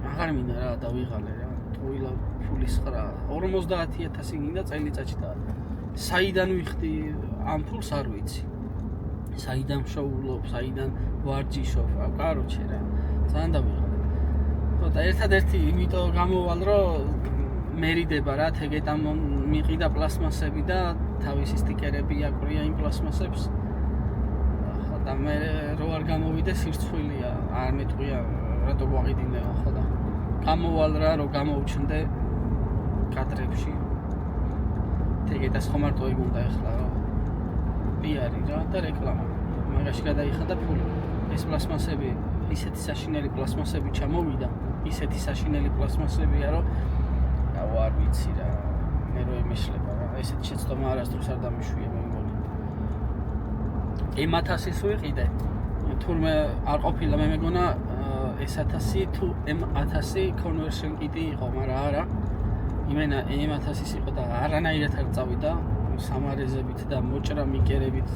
აღარ მინდა რა დავიღალე რა. ტყუილა ფულის ხრა 50000 გინდა წელიწადში და საიდან ვიხდი ამ ფულს არ ვიცი. საიდან შოულობ, საიდან ვარჯიშობ, კაროჩე რა. ძალიან დავიღალე. ხო და ერთადერთი იმიტომ გამოვალ რომ მერიდება რა თეგეტამ მიყიდა პლასმასები და თავისი სტიკერები აკვირია იმ პლასმასებს. ხო და მე რო არ გამოვიდე სირცხვილია, არ მეტყვია რატო გვაყიდინე ხო და გამოვალ რა რომ გამოვჩნდე კადრებში. თეგეტას ხომ არ ტოი გუნდა ეხლა რა. პიარი რა და რეკლამა. მაგაში გადაიხადა ფული. ეს პლასმასები, ისეთი საშინელი პლასმასები ჩამოვიდა, ისეთი საშინელი პლასმასებია რომ არ ვიცი რა, მე რო იმიშლება რა, ესეთი შეცდომა არასდროს არ დამიშვია მე მგონი. M1000-ის ვიყიდე, თურმე არ ყოფილა მე მეგონა S1000 თუ M1000 conversion kit-ი იყო, მაგრამ არა. იმენა M1000-ის იყო და არანაირად არ წავიდა სამარეზებით და მოჭრა მიკერებით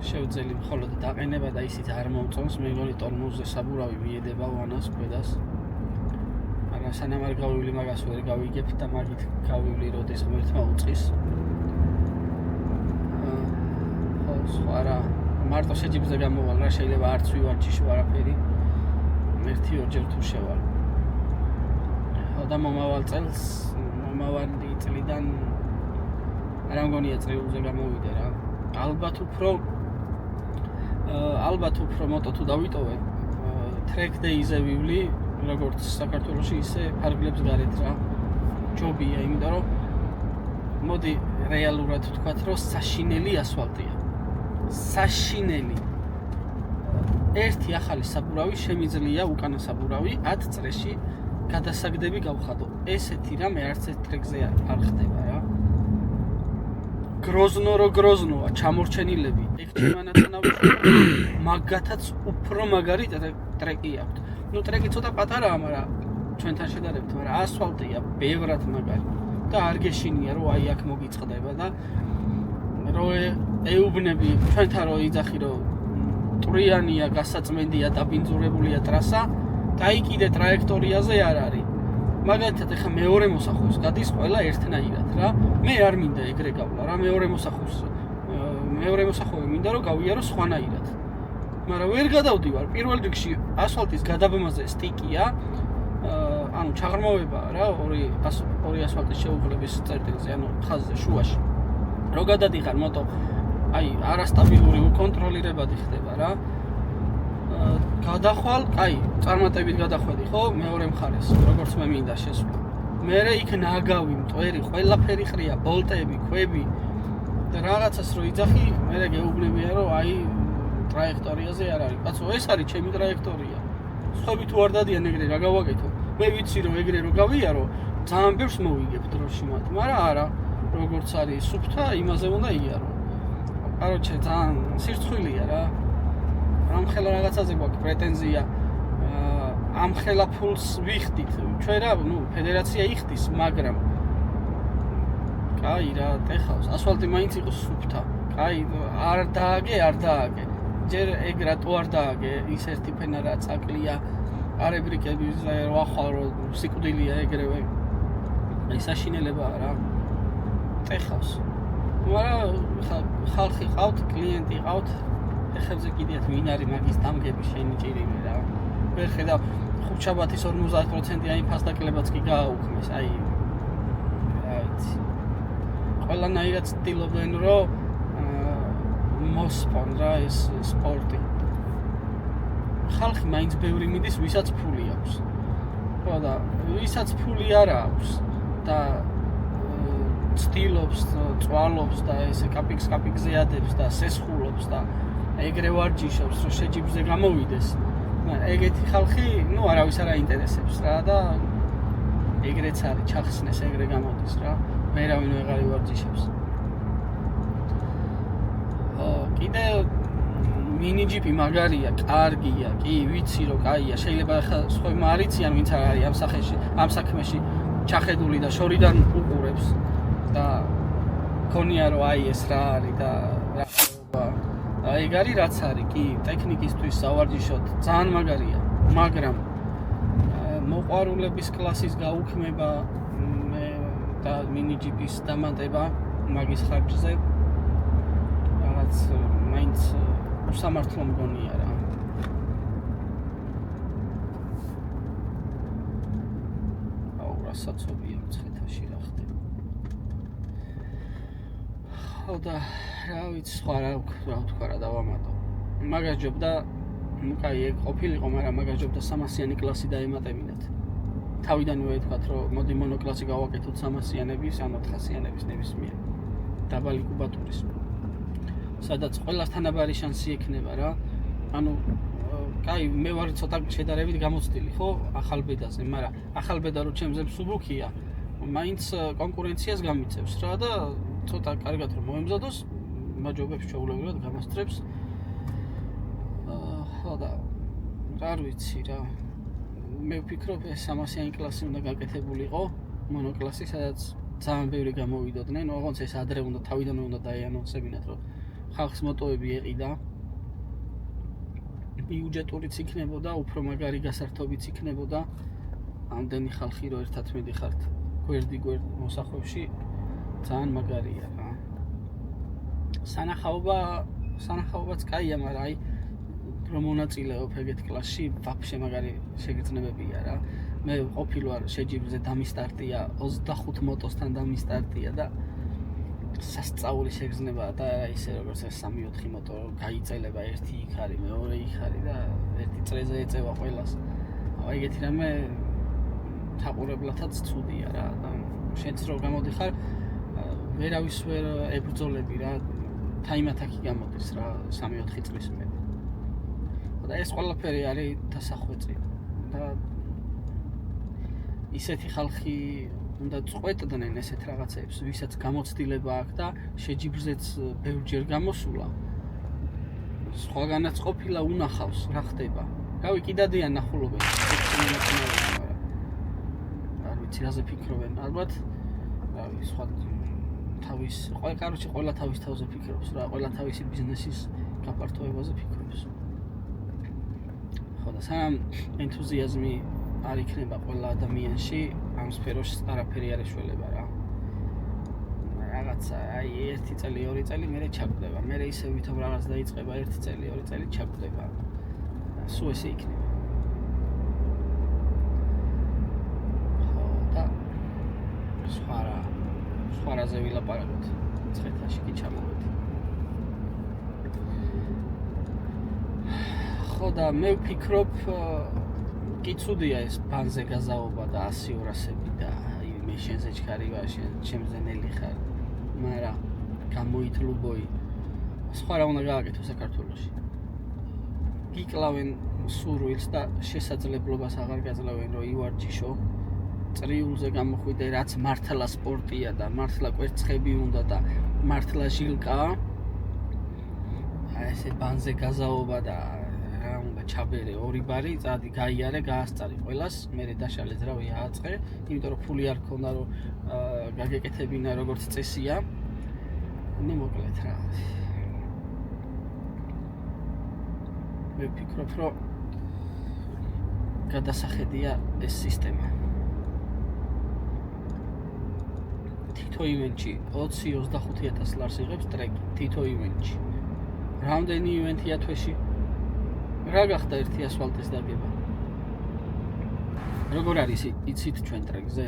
შევძელი მხოლოდ დაყენება და ისიც არ მომწონს, მე მგონი ტორმუზზე საბურავი მიედება ვანას ქვედას. მაგრამ სანამ არ გავივლი მაგას ვერ გავიგებ და მაგით გავივლი როდეს ღმერთმა უწყის. ხო, სხვა რა, მარტო შეჯიბრზე გამოვალ რა, შეიძლება არც ვივარჯიშო არაფერი. ერთი ორჯერ თუ შევალ. ხო და მომავალ წელს, მომავალი წლიდან არ მგონია წრიულზე გამოვიდე რა. ალბათ უფრო მოტო თუ დავიტოვე, track day-ზე ვივლი, როგორც საქართველოში ისე ფარგლებს გარეთ რა. ჯობია, იმიტომ რომ მოდი რეალურად ვთქვათ, რომ საშინელი ასფალტია. საშინელი. ერთი ახალი საბურავი შემიძლია უკანა საბურავი 10 წრეში გადასაგდები გავხადო. ესეთი რამე არც ერთ ტრეკზე არ ხდება რა. გროზნოა ჩამორჩენილები. ეგ ჩემანათანავში მაგათაც უფრო მაგარი ტრეკი აქვს. ნუ ტრეკი ცოტა პატარაა, მაგრამ ჩვენთან შედარებით, მაგრამ ასფალტია ბევრად მაგარი. და არ გეშინია რომ აი აქ მოგიწყდება და რო ეუბნები ჩვენთან რო იძახი რომ ტვრიანია, გასაწმენდია, დაბინძურებულია ტრასა, გაიკიდე ტრაექტორიაზე არ არის. მაგალითად ეხა მეორე მოსახვეს გადის ყველა ერთნაირად რა. მე არ მინდა ეგრე გავლა რა, მეორე მოსახვევი მინდა რომ გავიარო სხვანაირად. მაგრამ ვერ გადავდივარ, პირველ რიგში ასფალტის გადაბმაზე სტიკია, ანუ ჩაღრმავებაა რა, ორი ასფალტის შეუღლების წერტილზე, ანუ ხაზზე შუაში. რო გადადიხარ მოტო, აი არასტაბილური უკონტროლირებადი ხდება რა. გადახვალ, კაი, წარმატებით გადახვედი, ხო? მეორე მხარეს, როგორც მე მინდა შესვლა. მერე იქ ნაგავი, მტვერი, ყველაფერი ყრია, ბოლტები, ქვები და რაღაცას რო იძახი, მერე გეუბნებია რომ აი ტრაექტორიაზე არ არის. კაცო, ეს არის ჩემი ტრაექტორია. სხვები თუ არ დადიან ეგრე რა გავაკეთო? მე ვიცი რომ ეგრე რო გავიარო, ძალიან ბევრს მოვიგებ დროში მათ, მაგრამ არა, როგორც არის სუფთა, იმაზე უნდა იარო. კაროჩე, ძალიან სირცხვილია რა. ამხელა რაღაცაზე გვაქვს პრეტენზია. ამხელა ფულს ვიხდით. ჩვენ რა, ნუ ფედერაცია იხდის, მაგრამ კაი რა, ტეხავს. ასფალტი მაინც იყოს სუფთა. კაი, არ დააგე. ჯერ ეგ რატო არ დააგე? ის ერთი ფენა რა წაკლია, არებრიკები რო ახვალ რო სიკვდილია ეგრევე. აი საშინელებაა რა. ტეხავს. მაგრამ ხალხი ყავთ, კლიენტი ყავთ. ეხებზე კიდიათ ვინ არის მაგის დამგები შენი ჭირიმე რა. ვერ ხედავ ხუთშაბათის 50% აი ფასდაკლებაც კი გააუქმეს, აი რა ვიცი. ყველანაირად ცდილობენ რომ მოსპონ რა ეს სპორტი. ხალხი მაინც ბევრი მიდის, ვისაც ფული აქვს. ხო და ვისაც ფული არ აქვს და ცდილობს, წვალობს და ესე კაპიკს-კაპიკზე ადებს და სესხულობს და ეგრე ვარჯიშობს, რომ შეჯიბრზე გამოვიდეს. ეგეთი ხალხი, არავის არ აინტერესებს რა და ეგრეც არის, ჩახსნეს, ეგრე გამოდის რა. ვერავინ ვეღარ ვარჯიშობს. კიდე მინიჯიპი მაგარია, კარგია, კი, ვიცი რომ კაია, შეიძლება ახლა სხვებმა არ იციან, ვინც არ არის ამ საქმეში ჩახედული და შორიდან უყურებს და გქონია რომ აი ეს რა არის და რა ეგ არის რაც არის, კი, ტექნიკისთვის სავარჯიშოდ ძალიან მაგარია, მაგრამ მოყვარულების კლასის გაუქმება და მინიჯიპის დამატება მაგის ხარჯზე რაღაც მაინც უსამართლო მგონია რა. რასაცობია მცხეთაში რა ხდება. ხო და რა ვიცი, სხვა რა ვთქვა რა დავამატო. მაგას ჯობდა, კაი, ეგ ყოფილიყო, მაგრამ მაგას ჯობდა 300-იანი კლასი დაემატებინათ. თავიდანვე ვთქვათ, რომ მოდი მონოკლასი გავაკეთოთ 300-იანების, ან 400-იანების ნებისმიერ. დაბალი კუბატურის. სადაც ყველას თანაბარი შანსი ექნება რა. ანუ კაი, მე ვარ ცოტა შედარებით გამოცდილი, ხო, ახალ ბედაზე, მაგრამ ახალ ბედა რო ჩემზე მსუბუქია, მაინც კონკურენციას გამიწევს რა და ცოტა კარგად რომ მოემზადოს, მაჯობებს ჩაულებრივად გამასწრებს. ხო და არ ვიცი რა. მე ვფიქრობ, ეს 300-იანი კლასი უნდა გაკეთებულიყო, მონოკლასი, სადაც ძალიან ბევრი გამოვიდოდნენ, ოღონდ ეს ადრე უნდა თავიდანვე უნდა დაეანონსებინათ, რომ ხალხს მოტოები ეყიდა. ბიუჯეტურიც იქნებოდა, უფრო მაგარი გასართობიც იქნებოდა. ამდენი ხალხი რო ერთად მიდიხართ გვერდი-გვერდ მოსახვევში, ძალიან მაგარია რა. სანახაობაც კაია, მაგრამ აი რომ მონაწილეობ ეგეთ კლასში, ვაფშე მაგარი შეგრძნებებია რა. მე ყოფილი ვარ შეჯიბრზე დამისტარტია, 25 მოტოსთან დამისტარტია და სასწაული შეგრძნება და ისე როგორც ეს 3-4 მოტო გაიწელება, ერთი იქ არის, მეორე იქ არის და ერთი წრეზე ეწევა ყველას. ეგეთი რამე თაყურებლათაც ცუდია რა და შენც რო გამოდიხარ, ვერავის ვერ ებრძოლები რა, თაიმათაკი გამოდის რა 3-4 წლის მე. და ეს ყველაფერი არის დასახვეწი და ისეთი ხალხი უნდა წყვეტდნენ ესეთ რაღაცებს, ვისაც გამოცდილება აქვს და შეჯიბრზეც ბევრჯერ გამოსულა. სხვაგანაც ყოფილა უნახავს რა ხდება. რავი, კიდადიან ნახულობენ. არ ვიცი რაზე ფიქრობენ, ალბათ რავი, სხვა თავის, ყველა თავის თავზე ფიქრობს რა, ყველა თავისი ბიზნესის გაფართოებაზე ფიქრობს. ხო და სამ ენთუზიაზმი არ იქნება ყველა ადამიანში, ამ სფეროში არაფერი არ ეშველება რა. რაღაცა, აი 1 წელი, 2 წელი მერე ჩაგდება. მერე ისე ვითომ რაღაც დაიწყება 1 წელი, 2 წელი ჩაგდება. სულ ესე იქნება. ხო და სხვა რაზე ვილაპარაკოთ. მცხეთაში კი ჩამოვედი. ხო და მე ვფიქრობ კი ცუდია ეს ბანზე გაზაობა და 100-200-ები და აი მე შენზე ჩქარი ვარ, ჩემზე ნელი ხარ, მაგრამ გამოითლუბოი. სხვა რა უნდა გააკეთო საქართველოში. გიკლავენ სურვილს და შესაძლებლობას აღარ გაძლევენ რომ ივარჯიშო. წრიულზე გამოხვიდე, რაც მართლა სპორტია და მართლა კვერცხები უნდა და მართლა ჟილკაა. აი ესე ბანზე გაზაობა და რა უნდა ჩაბერე 2 ბარი, წადი გაიარე, გაასწარი ყველას, მერე დაშალე ძრავი ააწყე, იმიტომ რომ ფული არ ქონდა რომ გაგეკეთებინა როგორც წესია. ნუ მოკლედ რა. მე ვფიქრობ, რომ გადასახედია ეს სისტემა. თითო ივენტში 20-25,000 ლარს იღებს ტრეკი, თითო ივენტში. რამდენი ივენტია თვეში? რა გახდა ერთი ასფალტის დაგება? როგორ არის იცით ჩვენ ტრეკზე?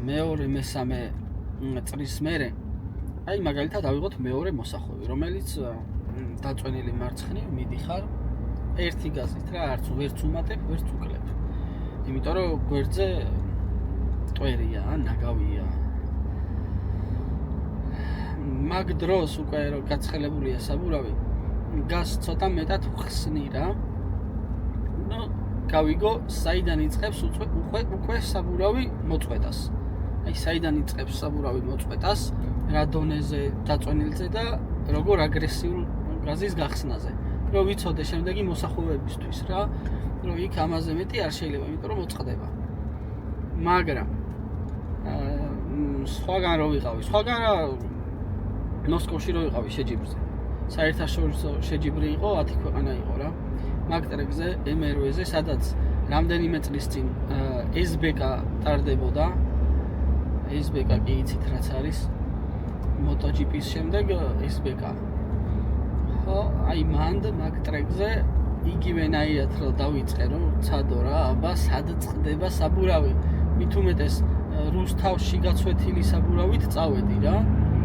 მეორე, მესამე წრის მერე აი მაგალითად ავიღოთ მეორე მოსახვევი, რომელიც დაწვენილი მარცხნივ მიდიხარ ერთი გაზით რა, არც ვერც უმატებ, ვერც უკლებ. იმიტომ რომ გვერდზე ტვერია, ნაგავია. მაგ დროს უკვე რომ გაცხელებულია საბურავი, გას ცოტა მეტად ხსნი რა. ნუ გავიგო, საიდან იწყებს უკვე საბურავი მოწყვეტას. აი საიდან იწყებს საბურავი მოწყვეტას, რა დონეზე დაწვენილზე და როგორ აგრესიულ გაზის გახსნაზე. რომ ვიცოდე შემდეგი მოსახვევებისთვის რა, რომ იქ ამაზე მეტი არ შეიძლება, იმიტომ რომ მოწყდება. მაგრამ სხვაგან რო ვიყავი, სხვაგან რა მოსკოვში რო ვიყავი შეჯიბრზე. საერთაშორისო შეჯიბრი იყო, 10 ქვეყანა იყო რა. მაგ ტრეკზე, MRV-ზე, სადაც რამდენიმე წლის წინ SBK ტარდებოდა. SBK კი იცით რაც არის. MotoGP-ის შემდეგ SBK. ხო, აი მანდ მაგ ტრეკზე იგივენაირად რომ დავიწყე რომ ცადო რა, აბა სად წყდება საბურავი. მით უმეტეს რუსთავში გაცვეთილი საბურავით წავედი რა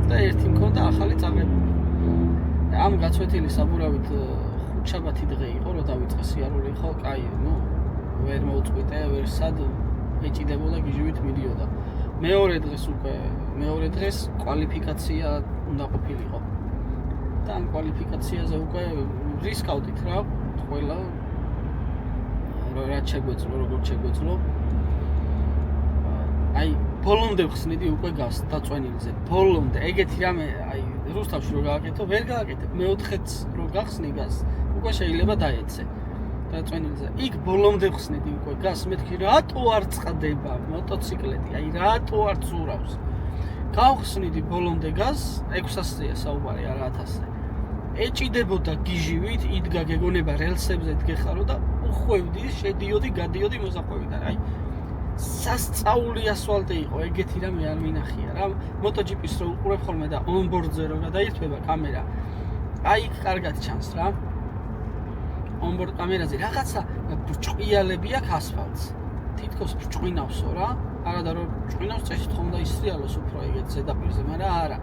და ერთი მქონდა ახალი წაღებული. ამ გაცვეთილი საბურავით ხუთშაბათი დღე იყო რომ დავიწყე სიარული ხო, კაი, ნუ ვერ მოუწყვიტე, ვერ სად ეჭიდებოდა გიჟივით მიდიოდა. მეორე დღეს კვალიფიკაცია უნდა ყოფილიყო. და ამ კვალიფიკაციაზე უკვე რისკავდით რა, ყველა რა შეგვეძლო, როგორ შეგვეძლო. აი, ბოლომდე ხსნიდი უკვე გას დაწვენილზე. ბოლომდე, ეგეთი რამე, აი, რუსთავში რო გააკეთო, ვერ გააკეთებ. მეოთხეც რო გახსნი გას, უკვე შეიძლება დაეცე. დაწვენილზე. იქ ბოლომდე ხსნიდი უკვე გას, მეთქი რატო არ წყდება მოტოციკლეტი, აი რატო არ წურავს. გავხსნიდი ბოლომდე გას, 600-ია საუბარი, არა 1000-ზე. ეჭიდებოდა გიჟივით, იდგა გეგონება რელსებზე დგეხარო და უხვევდი, შედიოდი, გადიოდი მოსახვევიდან. აი სასწაული ასფალტი იყო, ეგეთი რამე არ მინახია რა. MotoGP-ს რო უყურებ ხოლმე და on-board-ზე რო გადაირთვება კამერა, აი იქ კარგად ჩანს რა. on-board კამერაზე რაღაცა ბრჭყიალები აქვს ასფალტს. თითქოს ბრჭყვინავსო რა. არადა რომ ბრჭყვინავს წესით ხომ და ისრიალოს უფრო ეგეთ ზედაპირზე, მაგრამ არა.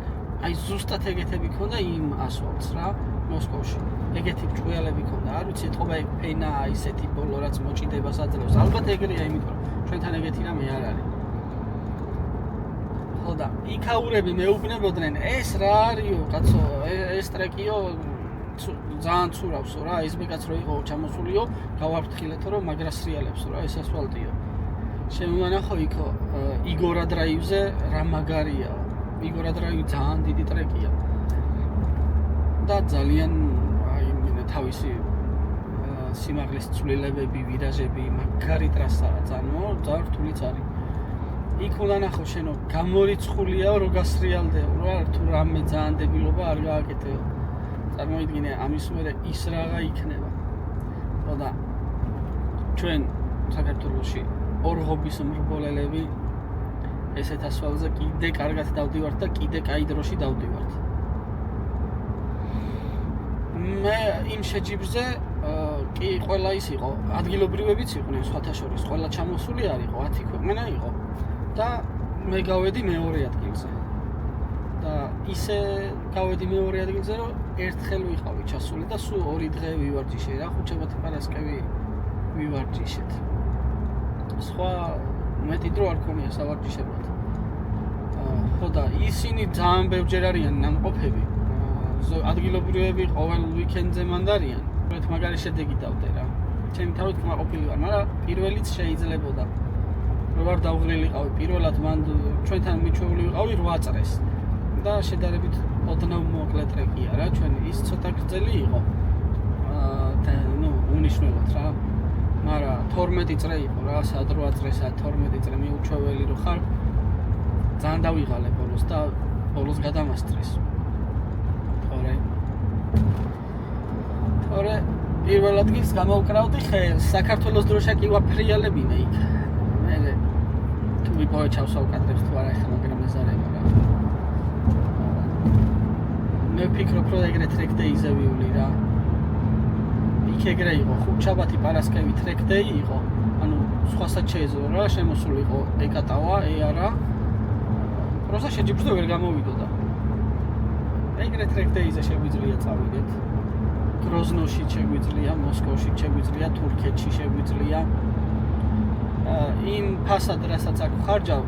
აი ზუსტად ეგეთები ქონდა იმ ასფალტს რა, მოსკოვში. ეგეთი ბრჭყვიალები ქონდა. არ ვიცი, ეთყობა ეგ ფენაა ისეთი ბოლო რაც მოჭიდებას აძლევს. ალბათ ეგრეა, იმიტომ რომ ჩვენთან ეგეთი რამე არ არის. ხო და იქაურები მეუბნებოდნენ, ეს რა არისო, კაცო, ეს ტრეკიო ძალიან ცურავსო რა, SBK-ც რო იყო ჩამოსულიო, გავაფრთხილეთო რომ მაგრასრიალებსო რა, ეს ასფალტიო. შემოვანახო იქო იგორა დრაივზე რა მაგარია. იგორა დრაივი ძალიან დიდი ტრეკია. და ძალიან აი თავისი სიმაღლის ცვლილებები, ვირაჟები, მაგარი ტრასაა, ძალიან რთულიც არის. იქ უნდა ნახო შენო, გამორიცხულიაო რო გასრიალდეო რა, თუ რამე ძალიან დებილობა არ გააკეთეო. წარმოიდგინე ამის მერე ის რაღა იქნება. ხო და ჩვენ საქართველოში ორღობის მრბოლელები ესეთ ასფალტზე კიდე კარგად დავდივართ და კიდე კაი დროში დავდივართ. მე იმ შეჯიბრზე კი ყველა ის იყო, ადგილობრივებიც იყვნენ სხვათა შორის, ყველა ჩამოსული არ იყო, 10 ქვეყანა იყო და მე გავედი მეორე ადგილზე. და ისე გავედი მეორე ადგილზე, რომ ერთხელ ვიყავი ჩასული და სულ 2 დღე ვივარჯიშე რა, ხუთშაბათი პარასკევი ვივარჯიშეთ. სხვა მეტი დრო არ ქონია სავარჯიშებლად. ხო და ისინი ძალიან ბევრჯერ არიან ნამყოფები. ადგილობრივები ყოველ ვიკენდზე მანდარიან. პრეთ მაგარი შედეგი დავდე რა. ჩემი თავით კმაყოფილი ვარ, მაგრამ პირველიც შეიძლებოდა. რო ვარ დავღრილიყავი პირველად მან ჩვენთან მიჩვეული ვიყავი 8 წრეს. და შედარებით ოდნავ მოკლე ტრეკია რა, ჩვენი ის ცოტა გრძელი იყო. ნუ უნიშნელად რა. მაგრამ 12 წრე იყო რა, სად 8 წრესა 12 წრე მიუჩვეველი რო ხარ. ძალიან დავიღალე ბოლოს და ბოლოს გადამასწრეს. თორე პირველ ადგილს გამოვკრავდი ხელს, საქართველოს დროშა კი ვაფრიალებინე იქ. მე თუ ვიპოვე ჩავსავკადრებს თუ არა ახლა, მაგრამ ეს არ არის რა. მე ვფიქრობ, რომ ეგრე ტრეკ დეიზე ვივლი რა. იქ ეგრე იყო, ხუთშაბათი პარასკევი ტრეკ დეი იყო. ანუ სხვასაც შეეძლო რა, შემოსულიყო ეკატავა, ეარა. პროსა შეჯიბრზე ვერ გამოვიდოდა. ეგრეთ რეგდეიზე შეგვიძლია წავიდეთ. გროზნოში შეგვიძლია, მოსკოვში შეგვიძლია, თურქეთში შეგვიძლია. იმ ფასად, რასაც აქ ხარჯავ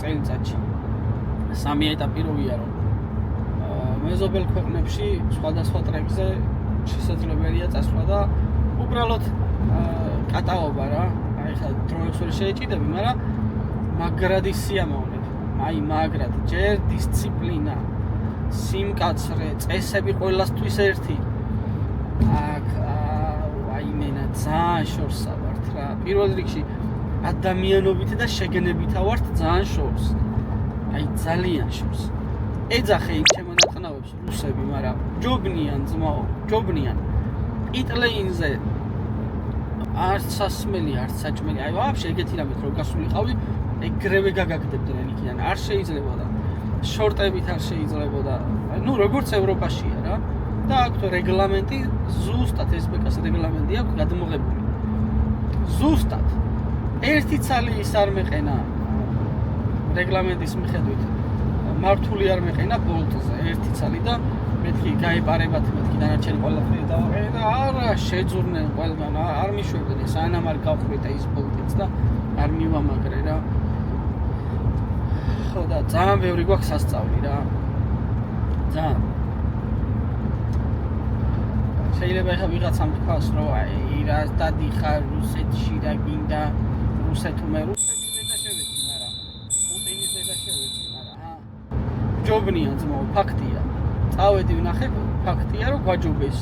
წელიწადში. სამი ეტაპი როია რომ მეზობელ ქვეყნებში სხვადასხვა ტრეკზე შესაძლებელია წასვლა და უბრალოდ კატაობა რა. აი ხა დროებს ვერ შეეჭიდები, მაგრამ მაგრადი სიამოვნებ. აი მაგრად, ჯერ დისციპლინა, სიმკაცრე, წესები ყველასთვის ერთი. აქ აი მენა ძალიან შორსა ვართ რა. პირველ რიგში ადამიანობით და შეგნებით ვართ ძალიან შორს. აი ძალიან შორს. ეძახე იმ ჩემო ნათანავებს რუსები, მაგრამ ჯობნიან ძმაო, ჯობნიან. იტლეინზე არც სასმელი, არც საჭმელი. აი ვაფშე ეგეთი რამეთ რო გასულიყავი, ეგრევე გაგაგდებდნენ იქიდან. არ შეიძლებოდა. შორტებით არ შეიძლებოდა. ნუ როგორც ევროპაშია რა. და აქვთ რეგლამენტი, ზუსტად SBK-ს რეგლამენტი აქვს გადმოღებული. ზუსტად. ერთი ცალი ის არ მეყენა რეგლამენტის მიხედვით. მართული არ მეყენა ბოლტზე ერთი ცალი და მეთქი გაეპარებათ მეთქი დანარჩენი ყველაფერი დავაყენე და არა შეძურნენ ყველგან არ მიშვებდნენ სანამ არ გავხვეთა ის ბოლტიც და არ მივამაგრე რა. ხო და ძალიან ბევრი გვაქვს სასწაული რა. ძალიან შეიძლება ეხა ვიღაცამ თქვას რომ აი რა დადიხარ რუსეთში და გინდა რუსეთუმე რუსეთის ზედა შევეცი, მაგრამ პუტინის ზედა შევეცი, მაგრამ ჯობნია ძმაო, ფაქტია. წავედი ვნახე, ფაქტია რომ გვაჯობეს.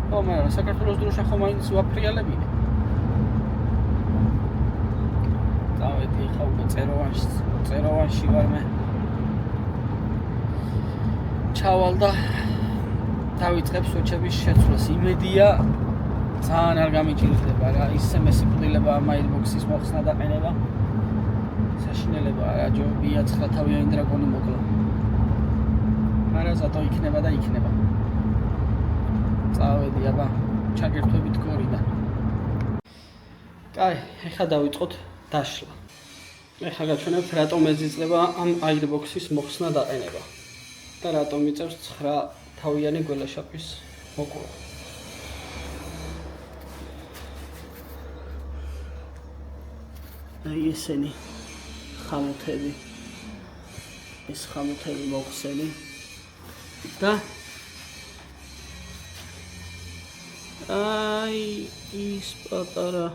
ხო, მაგრამ საქართველოს დროშა ხომ მაინც ვაფრიალებინე. წავედი ხა უკვე წეროვანში ვარ მე. ჩავალ და დავიწყებ სოჩების შეცვლას. იმედია ძალიან არ გამიჭირდება რა. ისე მესიფრილება მაილბოქსის მოხსნა და ყენება. საშინელება რა ჯობია 9 თავიანი დრაგონი მოკლა. არა ზატო იქნება და იქნება. წავედი აბა ჩაგერთვებით გორიდან. კაი, ეხლა დავიწყოთ დაშლა. ეხლა გაჩვენებთ რატომ ეძიწყება ამ აირბოქსის მოხსნა და ყენება. და რატომ იწევს 9 თავიანი გველაშაპის მოკლა. აი ესენი ხამუთები. ეს ხამუთები მოხსენი და აი ის პატარა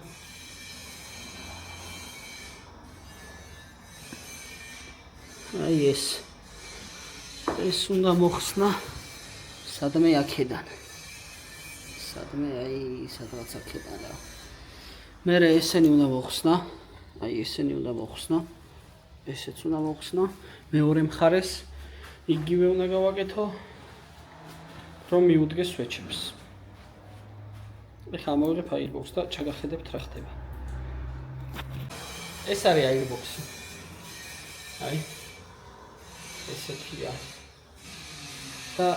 აი ეს უნდა მოხსნა სადმე აქედან. სადმე აი სადღაც აქედან რა. მერე ესენი უნდა მოხსნა. აი ესენი უნდა მოხსნა. ესეც უნდა მოხსნა. მეორე მხარეს იგივე უნდა გავაკეთო რომ მიუდგეს სვეჩებს. ეხლა ამოვიღებ აირბოქსს და ჩაგახედებთ რა ხდება. ეს არის აირბოქსი. აი ესეთია. და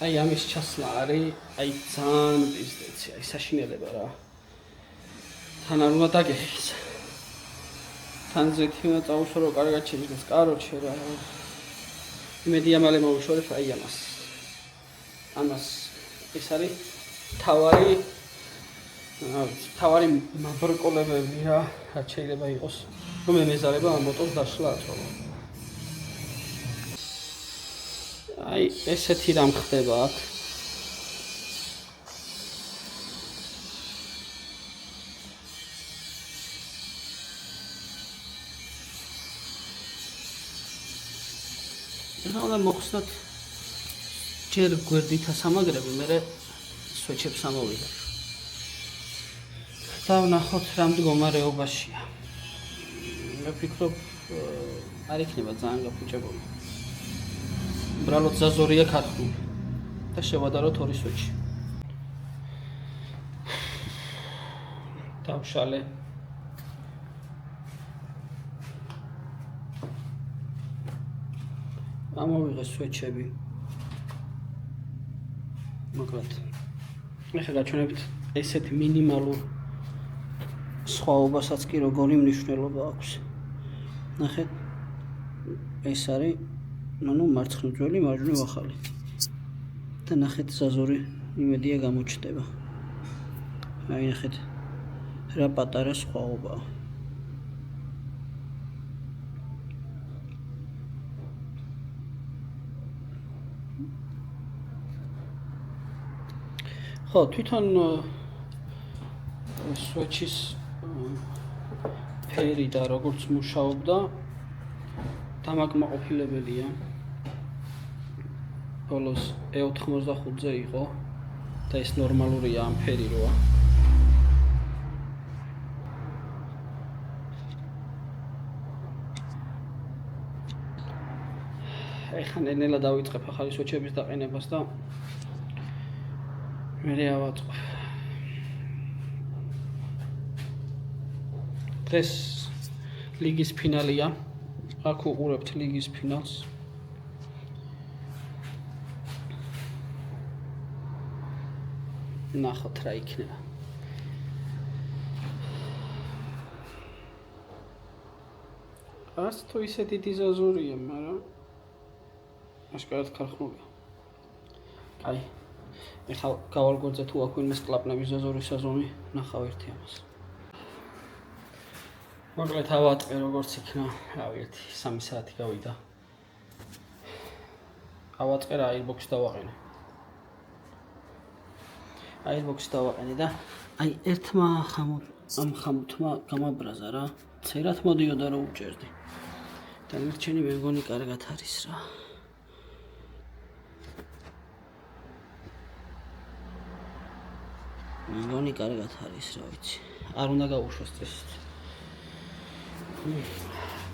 აი ამის ჩასლა არის აი ძალიან პიზდეცი, აი საშინელება რა. თან არ უნდა დაგეხის. თან ზეთი უნდა წაუშორო კარგად შეჯდეს. კაროჩე რა. იმედია მალე მოვიშორებ აი ამას. ამას ეს არის თავარი მაბრკოლებები რა. რაც შეიძლება იყოს. რომ ემეზარება ამ მოტოს დაშლა აწოლა. აი ესეთი რამ ხდება აქ. ახლა მოხსნათ ჯერ გვერდით ასამაგრები, მერე სვეჩებს ამოვიღებ. და ვნახოთ რა მდგომარეობაშია. მე ვფიქრობ არ იქნება ძალიან გაფუჭებული. უბრალოდ ზაზორია ქართული და შევადაროთ ორი სვეჩი. დავშალე. ამოვიღე სვეჩები. მოკლედ. ეხლა გაჩვენებთ ესეთი მინიმალურ სხვაობასაც კი როგორი მნიშვნელობა აქვს. ნახეთ. ეს არის ნუ მარცხნივ ძველი, მარჯვნივ ახალი. და ნახეთ ზაზური იმედია გამოჩნდება. აი ნახეთ რა პატარა სხვაობაა. ხო, თვითონ სვეჩის ფერი და როგორც მუშაობდა დამაკმაყოფილებელია. ბოლოს E85-ზე იყო და ეს ნორმალურია ამ ფერი როა. ეხლა ნელ-ნელა დავიწყებ ახალი სვეჩების დაყენებას და მე ავაწყობ. დღეს ლიგის ფინალია. აქ უყურებთ ლიგის ფინალს. ნახოთ რა იქნება. ას თუ ისე დიდი ზაზურია, მაგრამ აშკარად ქარხნულია. აი, ეხლა გავალგვერდზე თუ აქვს იმის კლაპნების ზაზურის საზომი, ნახავ ერთი ამას. მოკლედ ავატყე როგორც იქნა, რავი 1-3 საათი გავიდა. ავატყე რა აირბოქსი დავაყენე. აირბოქსი დავაყენე და აი ერთმა ამ ხამუთმა გამაბრაზა რა. წერად მოდიოდა რომ უჭერდი. და მერჩენი მე მგონი კარგად არის რა. მგონი კარგად არის რა ვიცი. არ უნდა გაუშვეს წესით.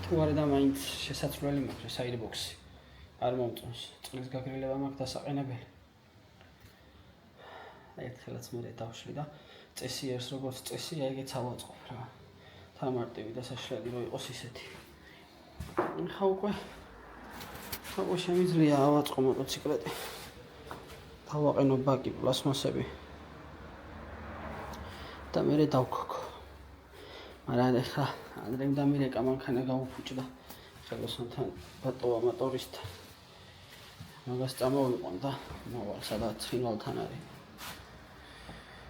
თუ არა და მაინც შესაძლებელი მაქვს აირბოქსი. არ მომწონს. წყლის გაგრილება მაქვს დასაყენებელი. ერთხელაც მე დავშლი და წესი erს როგორც წესი ეგეც ავაწყობ რა. თამარტივი და საშლელი რო იყოს ისეთი. ხა უკვე შემიძლია ავაწყო მოტოციკლეტი. დავაყენო ბაკი პლასმასები. და მე დავქოქო. მაგრამ ეხლა ადრემ და მირეკა მანქანა გაუფუჭდა. ხელოსანთან ბატოვა მოტორისტ. მაგას წამოვიყვან და მოვალ სადაც ფინალთან არის.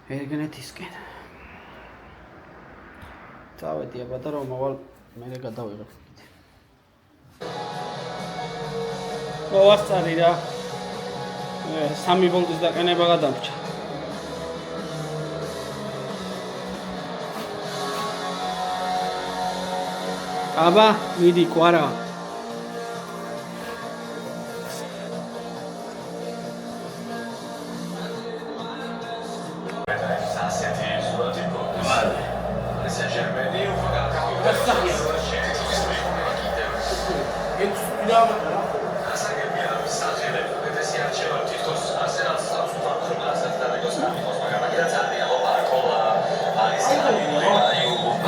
ერგენეთისკენ. წავედი აბა და რომ მოვალ მე გადავიღებ. მოვასწარი რა. 3 ვოლტის დაყენება გადამრჩა. აბა, მიდი კვარა.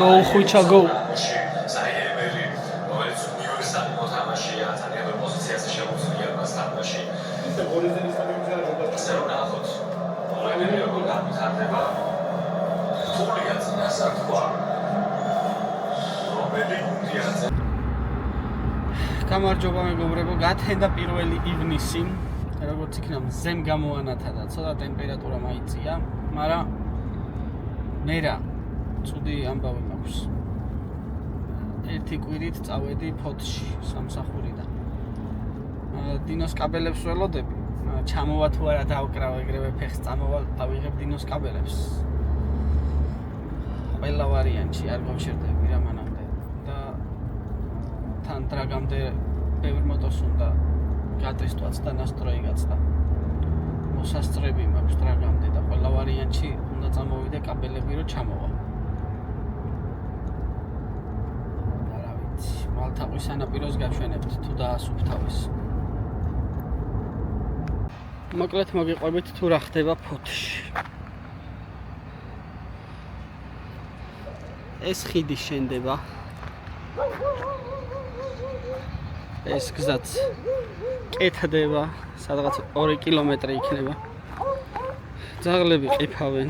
Go, Huicha, go. გამარჯობა მეგობრებო, გათენდა პირველი ივნისი, როგორც იქნა მზემ გამოანათა და ცოტა ტემპერატურა მაიწია, მაგრამ მე რა ცუდი ამბავი მაქვს. ერთი კვირით წავედი ფოთში სამსახურიდან. დინოს კაბელებს ველოდები, ჩამოვა თუ არა დავკრავ ეგრევე ფეხს წამოვალ, ავიღებ დინოს კაბელებს. ყველა ვარიანტი არ გავჩერდები რა მანამდე და თან დრაგამდე ბევრ მოტოს უნდა გატესტვაც და ნასტროი გაცდა. მოსასწრები მაქვს დრაგამდე და ყველა ვარიანტი უნდა წამოვიდე კაბელები რომ ჩამოვა. და რა ვიცი, მალთაყვის სანაპიროს გაჩვენებთ თუ დაასუფთავეს. მოკლედ მოგიყვებით თუ რა ხდება ფოთში. ეს ხიდი შენდება. ეს გზაც კეთდება, სადღაც 2 კილომეტრი იქნება. ძაღლები ყიფავენ.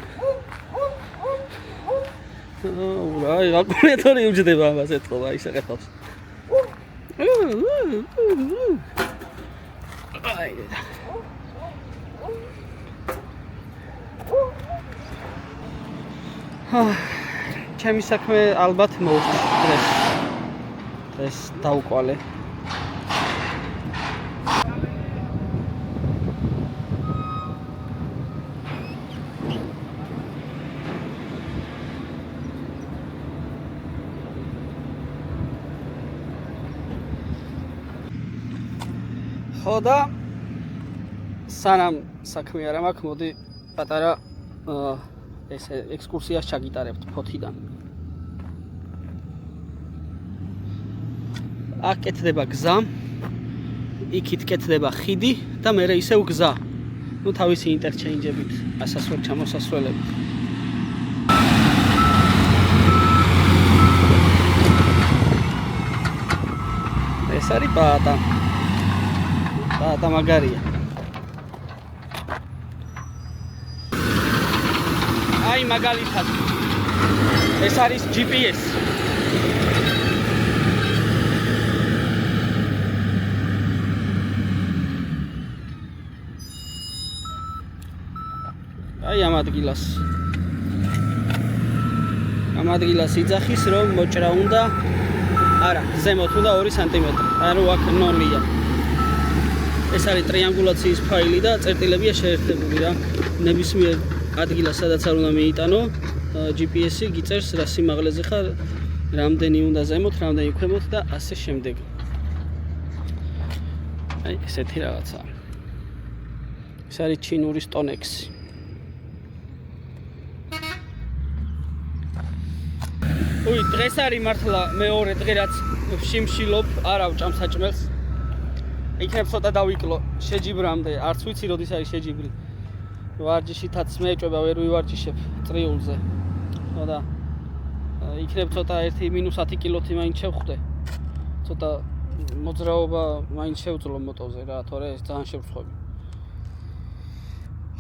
აი, აკუმულატორი უჯდება ამას ეთქვა, აი შეყეთავს. აი და ჩემი საქმე ალბათ მოუწია დღეს დაუყვალე. ხო და სანამ საქმე არ მაქვს, მოდი პატარა ეს ექსკურსიას ჩაგიტარებთ ფოთიდან. აქ კეთდება გზა, იქით კეთდება ხიდი და მერე ისევ გზა. ნუ თავისი ინტერჩეინჯებით, ჩამოსასვლელებით. ეს არის ბაატა მაგარია. აი მაგალითად ეს არის GPS. აი ამ ადგილას იძახის რომ მოჭრა უნდა არა ზემოთ უნდა 2 სანტიმეტრი. ანუ აქ 0-ია. ეს არის ტრიანგულაციის ფაილი და წერტილებია შეერთებული რა. ნებისმიერ ადგილას სადაც არ უნდა მიიტანო GPS-ი გიწერს რა სიმაღლეზე ხარ, რამდენი უნდა ზემოთ, რამდენი ქვემოთ და ასე შემდეგ. აი ესეთი რაღაცა. ეს არის ჩინური სტონექსი. დღეს არის მართლა მეორე დღე რაც ვშიმშილობ, არა ვჭამ საჭმელს. იქნებ ცოტა დავიკლო შეჯიბრამდე, არც ვიცი როდის არის შეჯიბრი. ვარჯიშითაც მეეჭვება, ვერ ვივარჯიშებ წრიულზე. ხო და იქნებ ცოტა 1-10 კილოთი მაინც შევხვდე. ცოტა მოძრაობა მაინც შევძლო მოტოზე რა, თორე ეს ძალიან შევსხვები.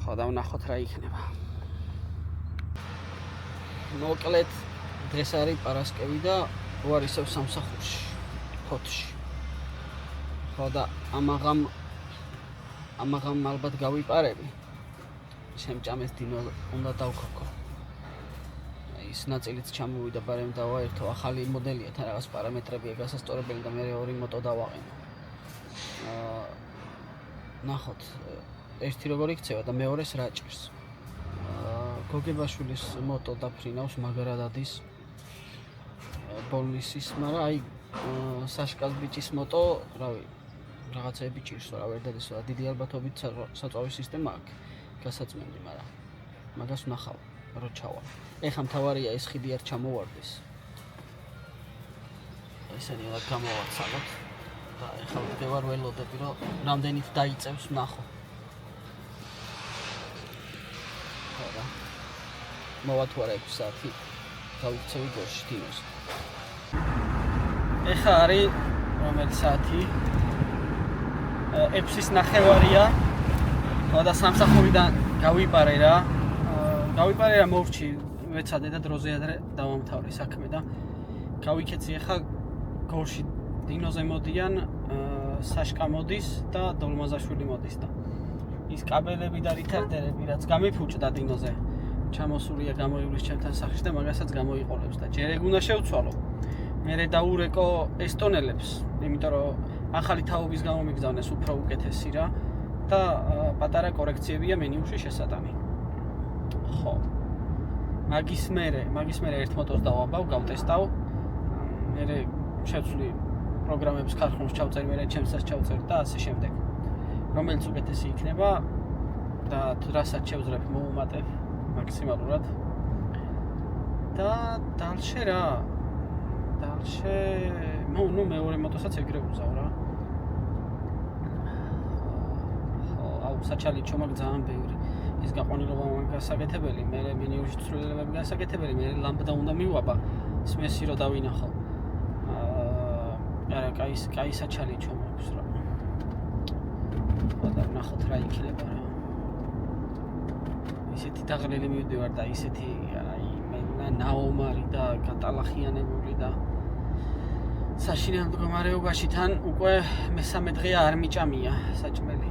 ხო და ვნახოთ რა იქნება. მოკლედ დღეს არის პარასკევი და ვარ ისევ სამსახურში, ფოთში. ხო და ამაღამ ალბათ გავიპარები. შემჭამეს დინო უნდა დავქოქო. ის ნაწილიც ჩამოვიდა, ბარემ დავაერთო, ახალი მოდელია, თან რაღაც პარამეტრებია გასასწორებელი და მე 2 მოტო დავაყენო. ნახოთ, ერთი როგორ იქცევა და მეორეს რა ჭირს. გოგებაშვილის მოტო დაფრინავს, მაგრად ადის. ბოლნისის, მაგრამ აი საშკას ბიჭის მოტო, რავი, რაღაცები ჭირს, რა ვერ დადეს, რა დიდი ალბათობით საწვავის სისტემა აქვს, გასაწმენდი, მაგრამ მაგას ვნახავ, რო ჩავა. ეხლა მთავარია ეს ხიდი არ ჩამოვარდეს. ესენი რა გამოვაცალოთ და ეხლა ვარ ველოდები, რომ რამდენით დაიწევს ვნახო. ხოდა მოვათვარე 6 საათი გავიქცევი გორში დინოს. ეხლა არის რომელი საათი? 6:30-ია. ხოდა სამსახურიდან გავიპარე რა. მოვრჩი, ვეცადე და დროზე ადრე დავამთავრე საქმე და გავიქეცი ეხლა გორში დინოზე მოდიან, საშკა მოდის და დოლმაზაშვილი მოდის და ის კაბელები და რითარდერები რაც გამიფუჭდა დინოზე. ჩამოსულია გამოივლის ჩემთან სახლში და მაგასაც გამოიყოლებს და ჯერ ეგ უნდა შევცვალო. მერე დაურეკო ესტონელებს, იმიტომ რომ ახალი თაობის გამო მიგზავნეს უფრო უკეთესი რა და პატარა კორექციებია მენიუში შესატანი. ხო. მაგის მერე ერთ მოტოს დავაბავ, გავტესტავ. მერე შევცვლი პროგრამების ქარხნულს ჩავწერ, მერე ჩემსაც ჩავწერ და ასე შემდეგ. რომელიც უკეთესი იქნება და რასაც შევძრებ მოუმატებ მაქსიმალურად. და დალშე რა. ნუ მეორე მოტოსაც ეგრე ვუზავ რა. ხო, აუ საჩალი ჩომაგ ძალიან ბევრი. ის გაყვანილობა გასაკეთებელი, მე მინიუში ცვლილებები გასაკეთებელი, მე ლამბდა უნდა მივაბა, სმესი რო დავინახო. არა, კაი საჩალი ჩომაგს რა. და ნახოთ რა იქნება რა. ისეთი დაღლილი მივდივარ და ისეთი აი მე ნაომარი და გატალახიანებული და საშინელ მდგომარეობაში თან უკვე მესამე დღეა არ მიჭამია საჭმელი.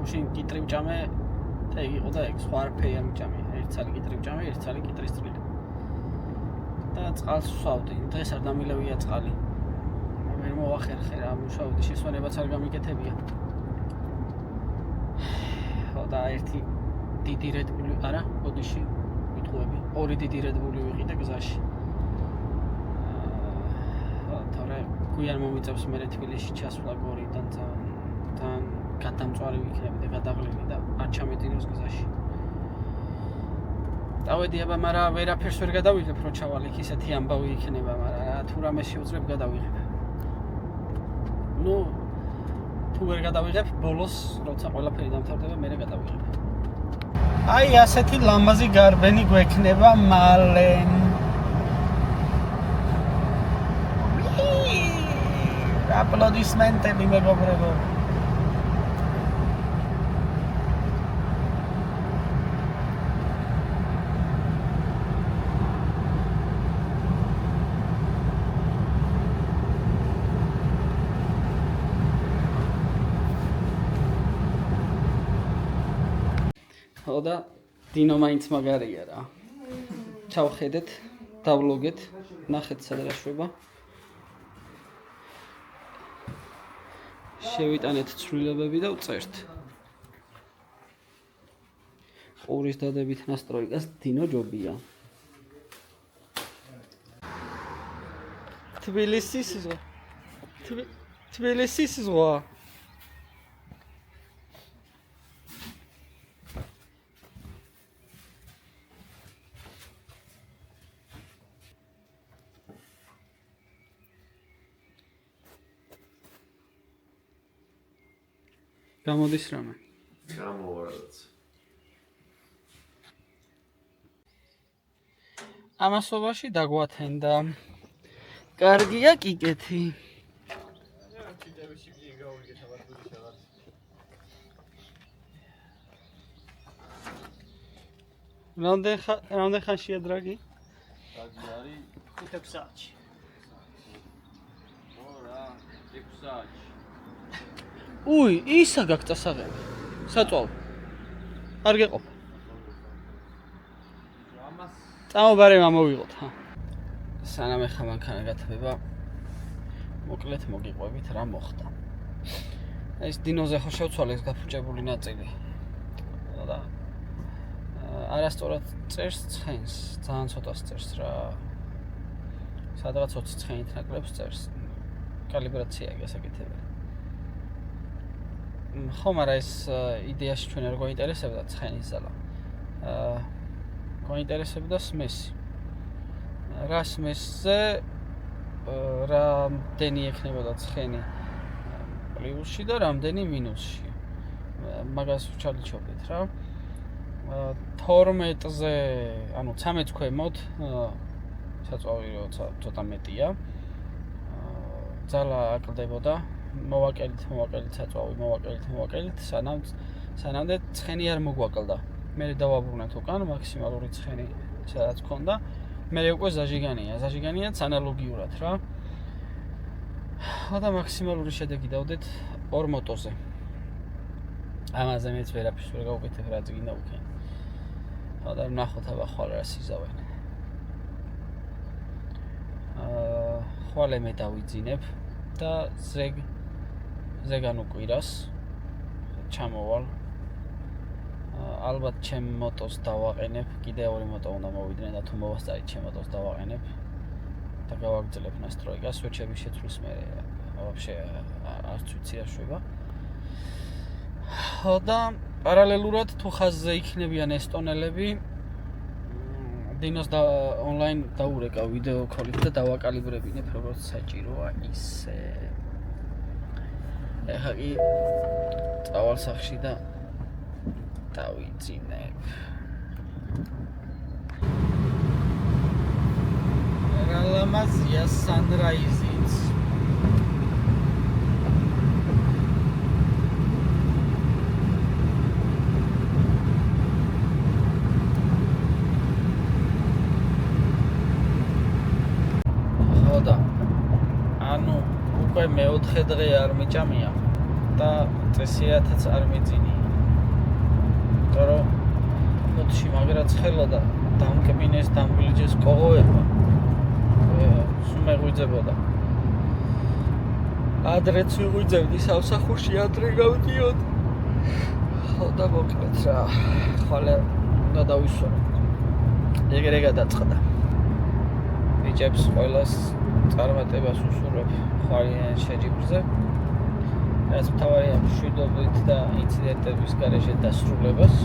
უშინ კიტრი ვჭამე და ეგ იყო და ეგ სხვა არაფერი არ მიჭამია. ერთ ცალი კიტრი ვჭამე, ერთ ცალი კიტრის წვრილი. წყალს ვსვავდი. დღეს არ დამილევია წყალი. ვერ მოახერხე რა მუშაობდი, შესვენებაც არ გამიკეთებია. და ერთი დიდი Red Bull არა, ბოდიში ვიტყუები. ორი დიდი Red Bull ვიყიდე გზაში. თორე გვიან მომიწევს მე თბილისში ჩასვლა გორიდან თან გადამწვარი ვიქნები და გადაღლილი და არ ჩამედინოს გზაში. დავედი აბა, მაგრამ ვერაფერს ვერ გადავიღებ, რო ჩავალ იქ ისეთი ამბავი იქნება, მაგრამ თუ რამე შეუძლებ გადავიღებ. ნუ თუ ვერ გადავიღებ, ბოლოს როცა ყველაფერი დამთავრდება, მე გადავიღებ. აი, ასეთი ლამაზი გარბენი გვექნება მალე. აპლოდისმენტები მეგობრებო. და დინო მაინც მაგარია რა. ჩავხედეთ, დავლოგეთ, ნახეთ სად რა შვება. შევიტანეთ ცვლილებები და ვწერთ. ყურის დადებით ნასტროიკას დინო ჯობია. თბილისის ზღვა. თბილისის ზღვა. გამოდის რამე? გამოვარდაც. ამასობაში დაგვათენდა. კარგია კიკეთი. რამდენ ხანშია დრაგი? დაგი არის 5 საათში. ო რა, 6 საათში. უი, ისა გაქვს წასაღები. საწვავ. არ გეყოფ. ამას წამობარე მომივიღოთ, ხა. სანამ ეხა მანქანა გათბება, მოკლედ მოგიყვებით რა მოხდა. ეს დინოზე ხო შევცვალე ეს გაფუჭებული ნაწილი. და არასწორად წერს ცხენს, ძალიან ცოტას წერს რა. სადღაც 20 ცხენით ნაკლებს წერს. კალიბრაციაა გასაკეთებელი. ხო, მაგრამ ეს იდეაში ჩვენ არ გვაინტერესებდა ცხენის ზალა. გვაინტერესებდა სმესი. რა სმესზე რამდენი ექნებოდა ცხენი პლუსში და რამდენი მინუსში. მაგას ვჩალიჩობდით რა. 12-ზე, ანუ 13 ქვემოთ საწვავი როცა ცოტა მეტია. ძალა აკლდებოდა. მოვაკელით სანამ სანამდე ცხენი არ მოგვაკლდა. მე დავაბრუნეთ უკან მაქსიმალური ცხენი სადაც ქონდა. მე უკვე ზაჟიგანიაც ანალოგიურად რა. და მაქსიმალური შედეგი დავდეთ 2 მოტოზე. ამაზე მეც ვერაფერს ვერ გავუკეთებ, რაც გინდა უკენ. და ვნახოთ აბა ხვალ რა სიზავენ. ხვალე მე დავიძინებ და ზეგან უკვირას ჩამოვალ. ალბათ ჩემ მოტოს დავაყენებ, კიდე 2 მოტო უნდა მოვიდნენ და თუ მოვასწარით ჩემ მოტოს დავაყენებ და გავაგრძელებ ნასტროიკას, სვეჩები შეცვლის მე ვაფშე არც ვიცი რა შვება. და პარალელურად თუ ხაზზე იქნებიან ესტონელები, დინოს და ონლაინ დაურეკა ვიდეო კოლით და დავაკალიბრებინებ როგორც საჭიროა ისე. ეხა კი წავალ სახში და დავიძინებ. რა ლამაზია sunrise-იც. ანუ უკვე მეოთხე დღე არ მიჭამია და წესიათაც არ მიძინია. თორემ ფოთში მაგრა ცხელა და დამკბინეს დამგლიჯეს კოღოება. ვიძებოდა. ადრეც ვიღვიძებდი სამსახურში, ადრე გავდიოდ. ხო და მოკლედ რა, ხოლე უნდა დავისვერო. ეგრე გადაწყდა. ბიჭებს ყველას წარმატებას უსურვებ ხვალიან შეჯიბრზე. ეს მთავარია მშვიდობით და ინციდენტების გარეშე დასრულებას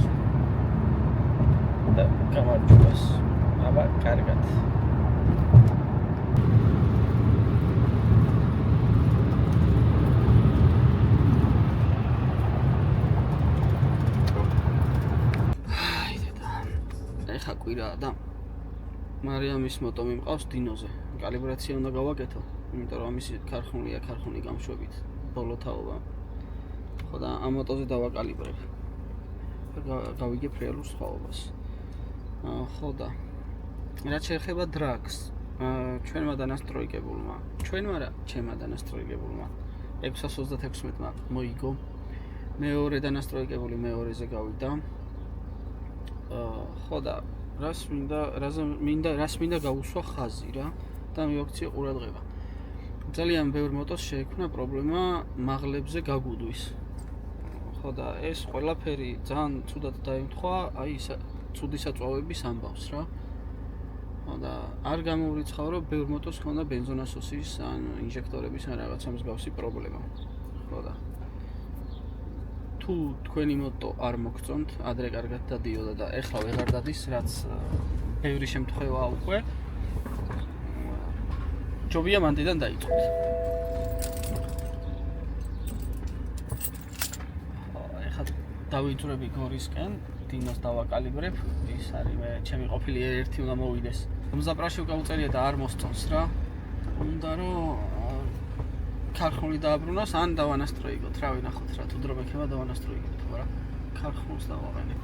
და გამარჯვებას. აბა, კარგად. ეხა კვირაა და მარიამის მოტო მიმყავს დინოზე. კალიბრაცია უნდა გავაკეთო, იმიტომ რომ ამისი ქარხნულია ქარხნული გამშვებით. ბოლო თაობა. ხო და ამ მოტოზე დავაკალიბრებ. გავიგებ რეალურ სხვაობას. ხო და რაც შეეხება დრაგს, ჩვენმა დანასტროიგებულმა, ჩემმა დანასტროიგებულმა 636-მა მოიგო. მეორე დანასტროიგებული მეორეზე გავიდა. ხო და რას მინდა გავუსვა ხაზი რა და მივაქციე ყურადღება. ძალიან ბევრ მოტოს შეექმნა პრობლემა მაღლებზე გაგუდვის. ხო და ეს ყველაფერი ძალიან ცუდად დაემთხვა აი ცუდი საწვავების ამბავს რა. ხო და არ გამოვრიცხავ რომ ბევრ მოტოს ჰქონდა ბენზონასოსის ან ინჟექტორების ან რაღაცა მსგავსი პრობლემა. ხო და თუ თქვენი მოტო არ მოგწონთ, ადრე კარგად დადიოდა და ეხლა ვეღარ დადის, რაც ბევრი შემთხვევაა უკვე. ჯობია მანდიდან დაიწყოთ. ეხლა დავიძვრები გორისკენ, დინოს დავაკალიბრებ, ის არის მე ჩემი ყოფილი ერთ-ერთი უნდა მოვიდეს. მზაპრაში გავუწერია და არ მოსწონს რა. უნდა რომ ქარხნული დააბრუნოს, ან დავანასტროიგოთ, რა ვინახოთ რა, თუ დრო მექნება დავანასტროიგოთ, მაგრამ ქარხნულს დავაყენებ.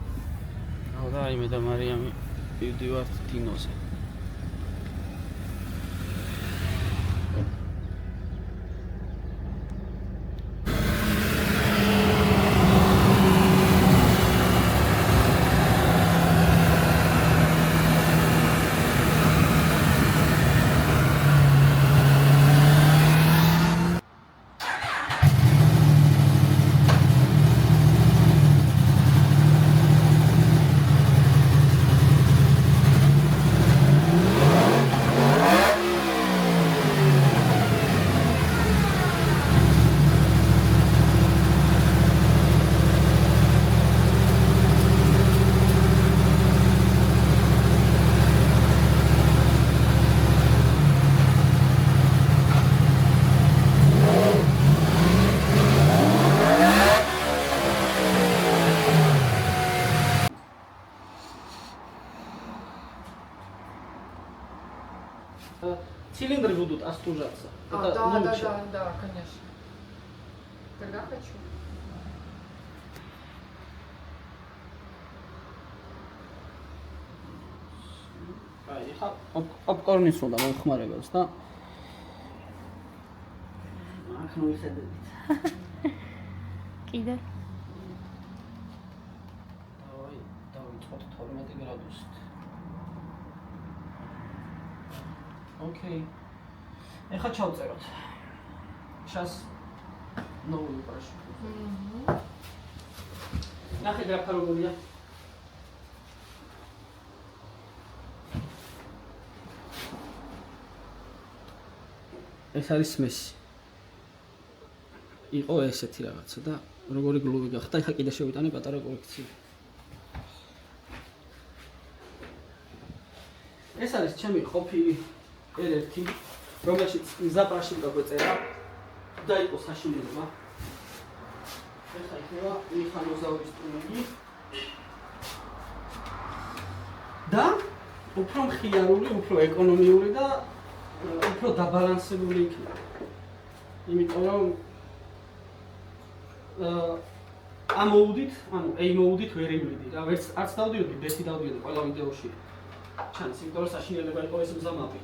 ხო და აი მე და მარიამი ვივდივართ დინოზე. Цилиндры будут остужаться. Это лучше. Да, конечно. Тогда хочу. ეხა პოპკორნის უნდა მომხმარებელს და აქ მოიხედებით. კიდე დავიწყოთ 12 გრადუსით. ოკეი. ეხა ჩავწეროთ. Сейчас новую прошу. ნახე გრაფა როგორია. ეს არის მესი. იყო ესეთი რაღაცა და როგორი გლუვი გახდა, ეხა კიდე შევიტანე პატარა კოლექცია. ეს არის ჩემი ყოფილი ერთ-ერთი, რომელშიც მზაპრაში გაგვეწერა და იყო საშინელება. ეხა იქნება მიხანოზაურის ტუნელი. და უფრო მხიარული, უფრო ეკონომიური და უფრო დაბალანსებული იქნება. იმიტომ რომ ამ მოუდით, ანუ A მოუდით ვერ იმვიდი რა, არც დავდიოდი, ბეთი დავდიოდი ყველა ვიდეოში. ჩანს, იმიტომ რომ საშინელება იყო ეს მზამაპი.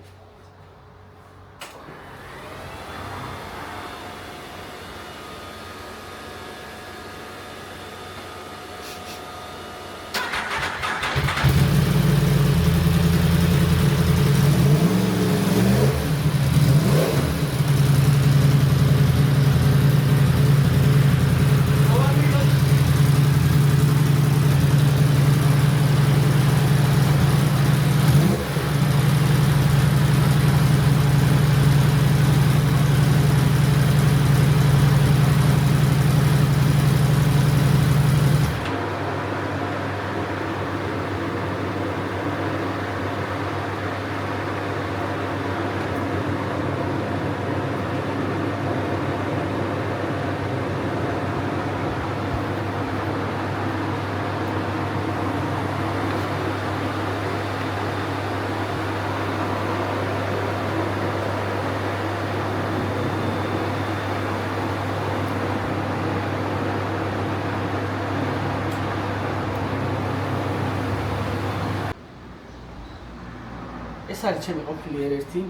არის ჩემი ყოფილი ერთ-ერთი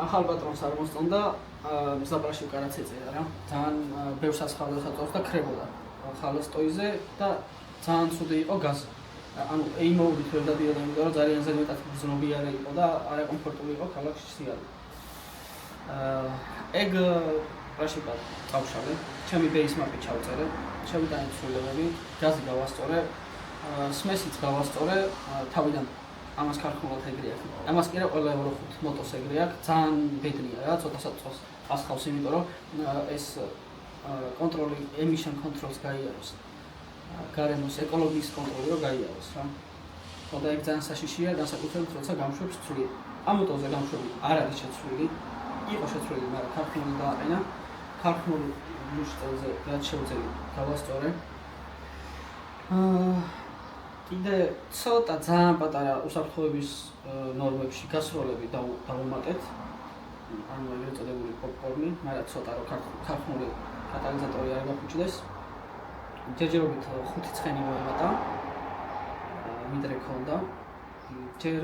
ახალ პატრონს არ მოსწონდა მზაპრაში უკანაც ეწერა რა ძალიან ბევრს ასხავდა საწოლს და ქრებოდა ხალოსტოიზე და ძალიან ცუდი იყო გაზი ანუ ეიმოუდით ვერ დადიოდა იმიტომ რომ ძალიან ზედმეტად გრძნობიარე იყო და არაკომფორტული იყო ქალაქში სიარული ეგ რაში გავშალე ჩემი ბეისმაპი ჩავწერე შევიტანე ცვლილებები გაზი გავასწორე სმესიც გავასწორე თავიდან ამას ქარხნულად ეგრე აქვს. ამას კი რა ყველა Euro 5 მოტოს ეგრე აქვს. ძალიან ბედნია რა, ცოტა საწყოს ასხავს, იმიტომ რომ ეს კონტროლი emission controls გაიაროს. გარემოს ეკოლოგიის კონტროლი რო გაიაროს რა. ხოდა ეგ ძალიან საშიშია, განსაკუთრებით როცა გამშვებს ცვლილი. ამ მოტოზე გამშვები არ არის შეცვლილი. იყო შეცვლილი, მაგრამ ქარხნული დააყენა. ქარხნული მუშტელზე რაც შევძელი გავასწორე. კიდე ცოტა ძალიან პატარა უსაფრთხოების ნორმებში გასროლები დავუმატეთ. ანუ ეგრეთ წოდებული პოპკორნი, მაგრამ ცოტა რო ქარხნული კატალიზატორი არ გახუჭდეს. ჯერჯერობით 5 ცხენი მოემატა. ვიდრე ქონდა. ჯერ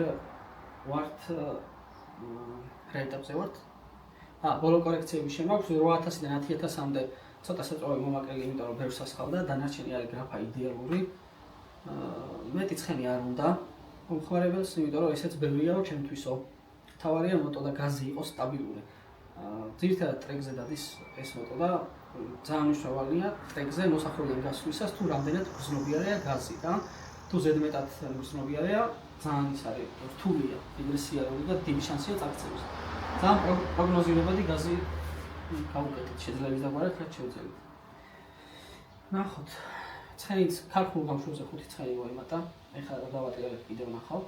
ვართ რეიტაპზე ვართ. ბოლო კორექციების შემოგვაქვს 8000-დან 10000-მდე ცოტა საწვავი მომაკრელი, იმიტომ რომ ბევრს ასხავდა, დანარჩენი არის გრაფა იდეალური. მეტი ცხენი არ უნდა მომხმარებელს, იმიტომ რომ ესეც ბევრიაო ჩემთვისო. თავარია მოტო და გაზი იყოს სტაბილური. ძირითადად ტრეკზე დადის ეს მოტო და ძალიან მნიშვნელოვანია ტრეკზე მოსახლეობიდან გასვლისას თუ რამდენად გრძნობიარეა გაზი და თუ ზედმეტად გრძნობიარეა ძალიან ის არის რთულია, იგრესიარული და დიდი შანსია წაქცევის. ძალიან პროგნოზირებადი გაზი გავუკეთეთ, შეძლებს დაგვარეთ რაც შევძელით. ნახოთ. ცხენიც ქარხნულ გამშვებზე 5 ცხენი მოემატა. ეხლა რა დავატრიალებ კიდევ ნახავ.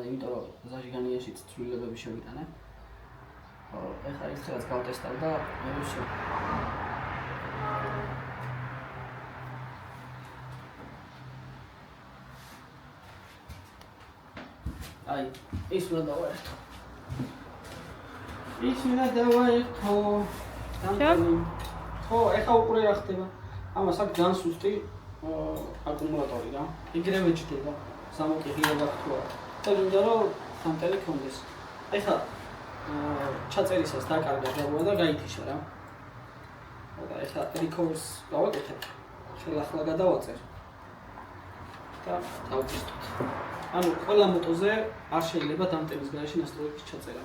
იმიტომ რომ ზაჟიგანიაშიც ცვლილებები შევიტანე. ეხლა ერთხელაც გავტესტავ და მე ვშევ. აი, ის უნდა დავაერთო. ხო, ეხლა უკვე რა ხდება? ამას აქ ძალიან სუსტი აკუმულატორი რა. იგრევე ჯდება. სამოკი ღირება ხთვა. და მინდა რომ სამტელი კონდეს. ეხლა ჩაწერისას დაკარგა ჯაბუა და გაითიშა რა. და ეხლა recourse გავაკეთებ. ხელახლა გადავაწერ. და დავწისტოთ. ანუ ყველა მოტოზე არ შეიძლება დამტების გარეშე ნასტროების ჩაწერა.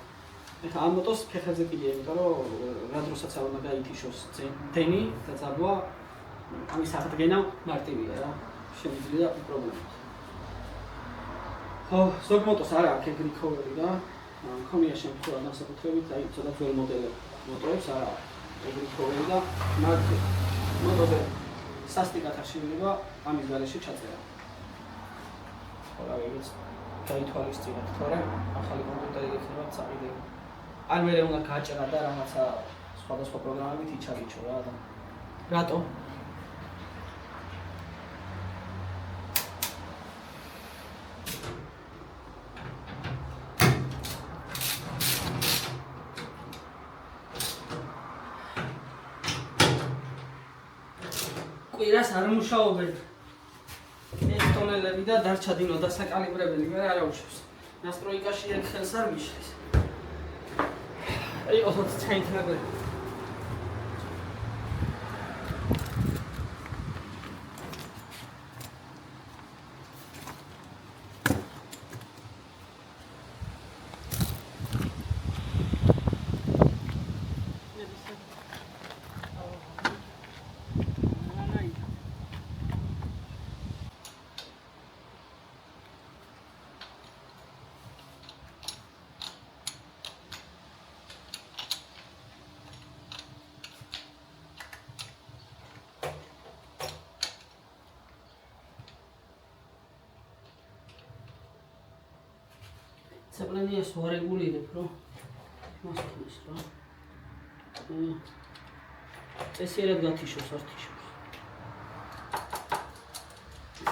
ეხლა ამ მოტოს ფეხებზე კიდია, იმიტომ რომ რა დროსაც არ უნდა გაითიშოს დენი და ძაბვა ამის აღდგენა მარტივია რა. შემიძლია უპრობლემოდ. ხო, ზოგ მოტოს არ აქვს ეგ recovery და მქონია შემთხვევა განსაკუთრებით, აი ცოტა ძველ მოტოებს არ აქვს ეგ recovery და მათ მოტოზე სასტიკად არ შეიძლება ამის გარეშე ჩაწერა. ხო, რა ვიცი, გაითვალისწინოთ, თორემ ახალი კომპიუტერი იქნება წაყიდები. არ მერე უნდა გააჭრა და რაღაცა სხვადასხვა პროგრამებით იჩალიჩო რა და რატო? კვირას არ მუშაობენ ეს ტონელები და დარჩა დინო დასაკალიბრებელი მე არა უშვებს. ნასტროიკაში ეგ ხელს არ მიშლის. აი 20 წელი ნაგები. Ceplenies o regulire pro მასკის რა. წესიერად გათიშოს არ თიშოს.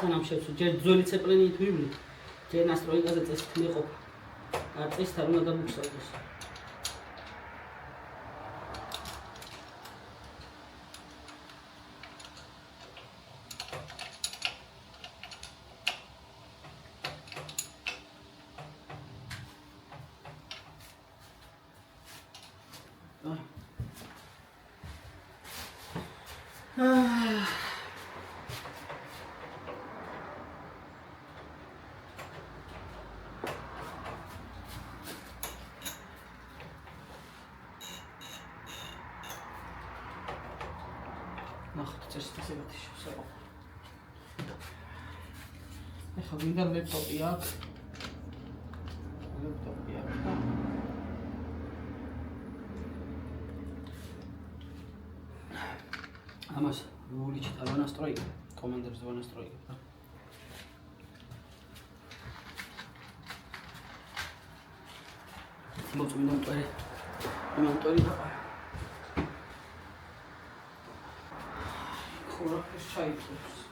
სანამ შევცვლი ჯერ ძველი ცეპლენი თუ ივლი, ჯერ ნასტროიკაზე წესით მეყოფა. არ წესთან უნდა დამუშავდეს. ნახეთ წესდისებათი შევსაუბრ. ეხლა მინდა ლეპტოპი აქვს. ლეპტოპი აქვს და ამას ვულичит аванастройка, командир аванастройка, да. Монтори да. Хура, чайкос.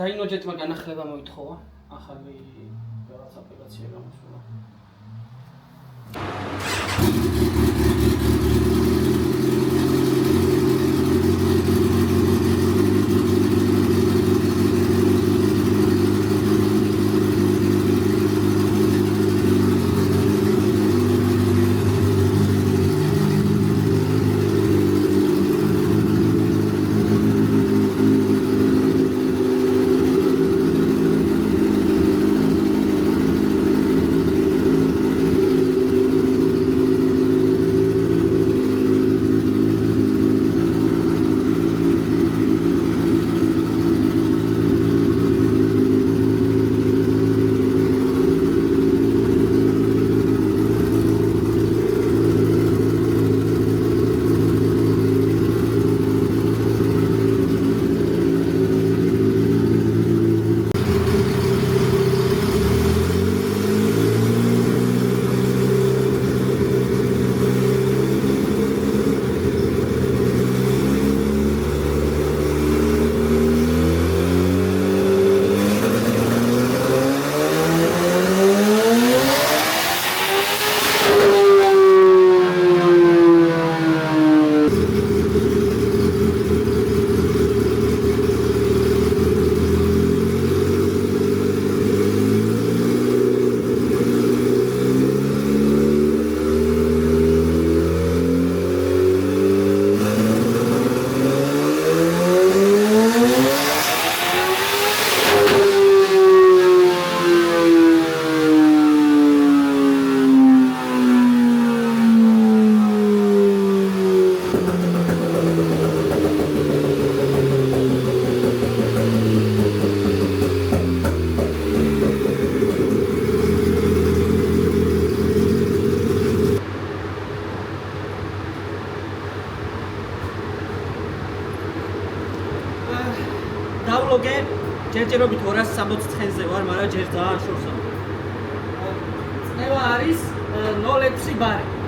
დაინოჯეტმა განახლება მოითხოვა, ახალი რაღაც აპლიკაცია გამოსულა. ვლოგე ჯერჯერობით 269-ზე ვარ, მაგრამ ჯერ ძალიან შორსა. წნევა არის 0,6 ბარი.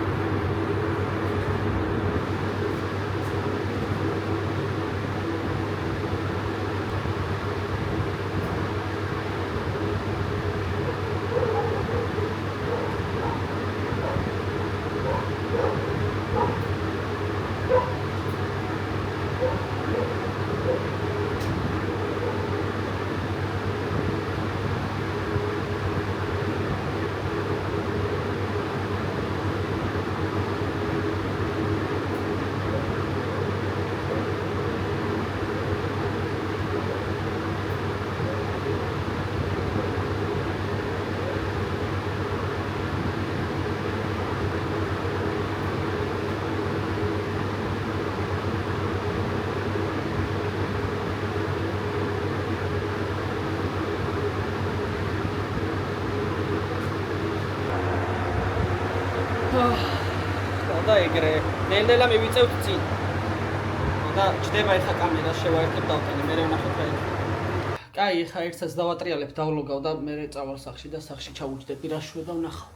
და ეგრე ნელ-ნელა მივიწევთ წინ და ჯდება ეხა კამერას შევაერთებ დავტანე მე ვნახოთ რა იქნება. კაი, ეხა ერთსაც დავატრიალებ, დავლოგავ და მე წავალ სახში და სახში ჩავუჯდები რა შუა და ვნახავ.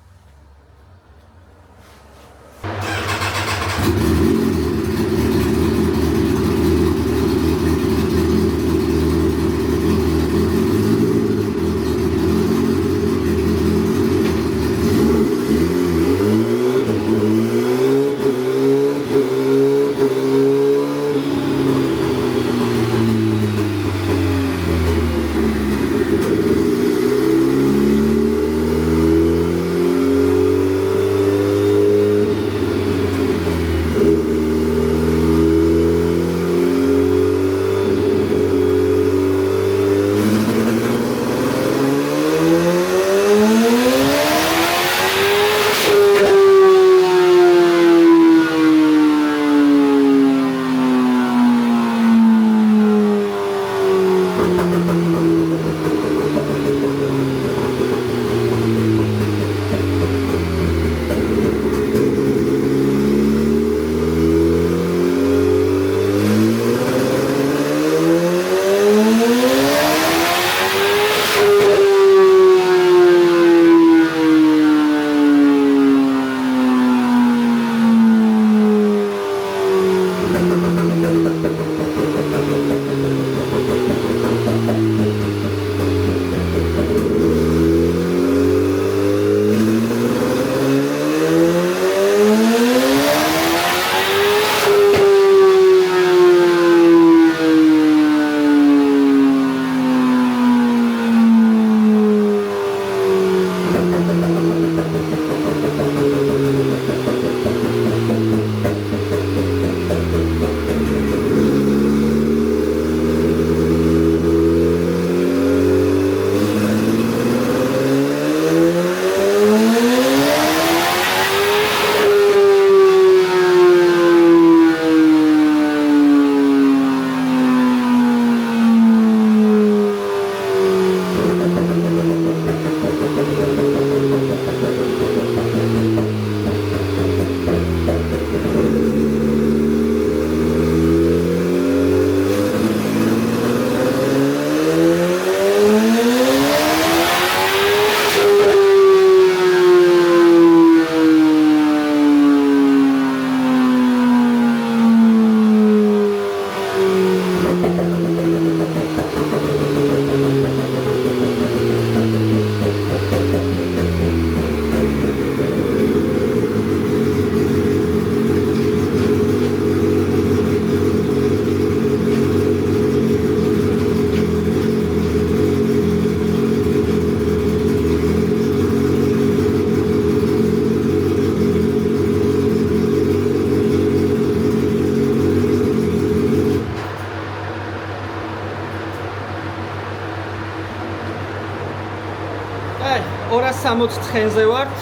აი 269-ზე ვართ.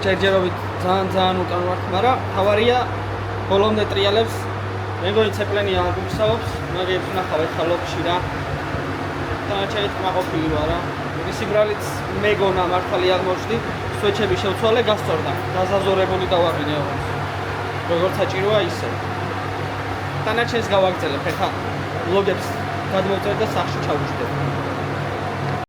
ჯერჯერობით ძალიან უკან ვართ, მაგრამ ავარია ბოლომდე ტრიალებს. მეგონი ცეპლენი აგუშავობს, მაგებს ნახავ ეხლა ლოქში რა. დანარჩენი თქმა ყოფილი ვარ რა. სიმრავლით მეგონა მართალი აღმოჩნდი, სვეჩები შევცვალე, გასწორდა. დაზაზორებული დავაყინე ოღონდ. როგორც საჭიროა ისე. დანარჩენს გავაგრძელებ ეხლა ვლოგებს გადმოვწერეთ და სახში ჩავუშვდები.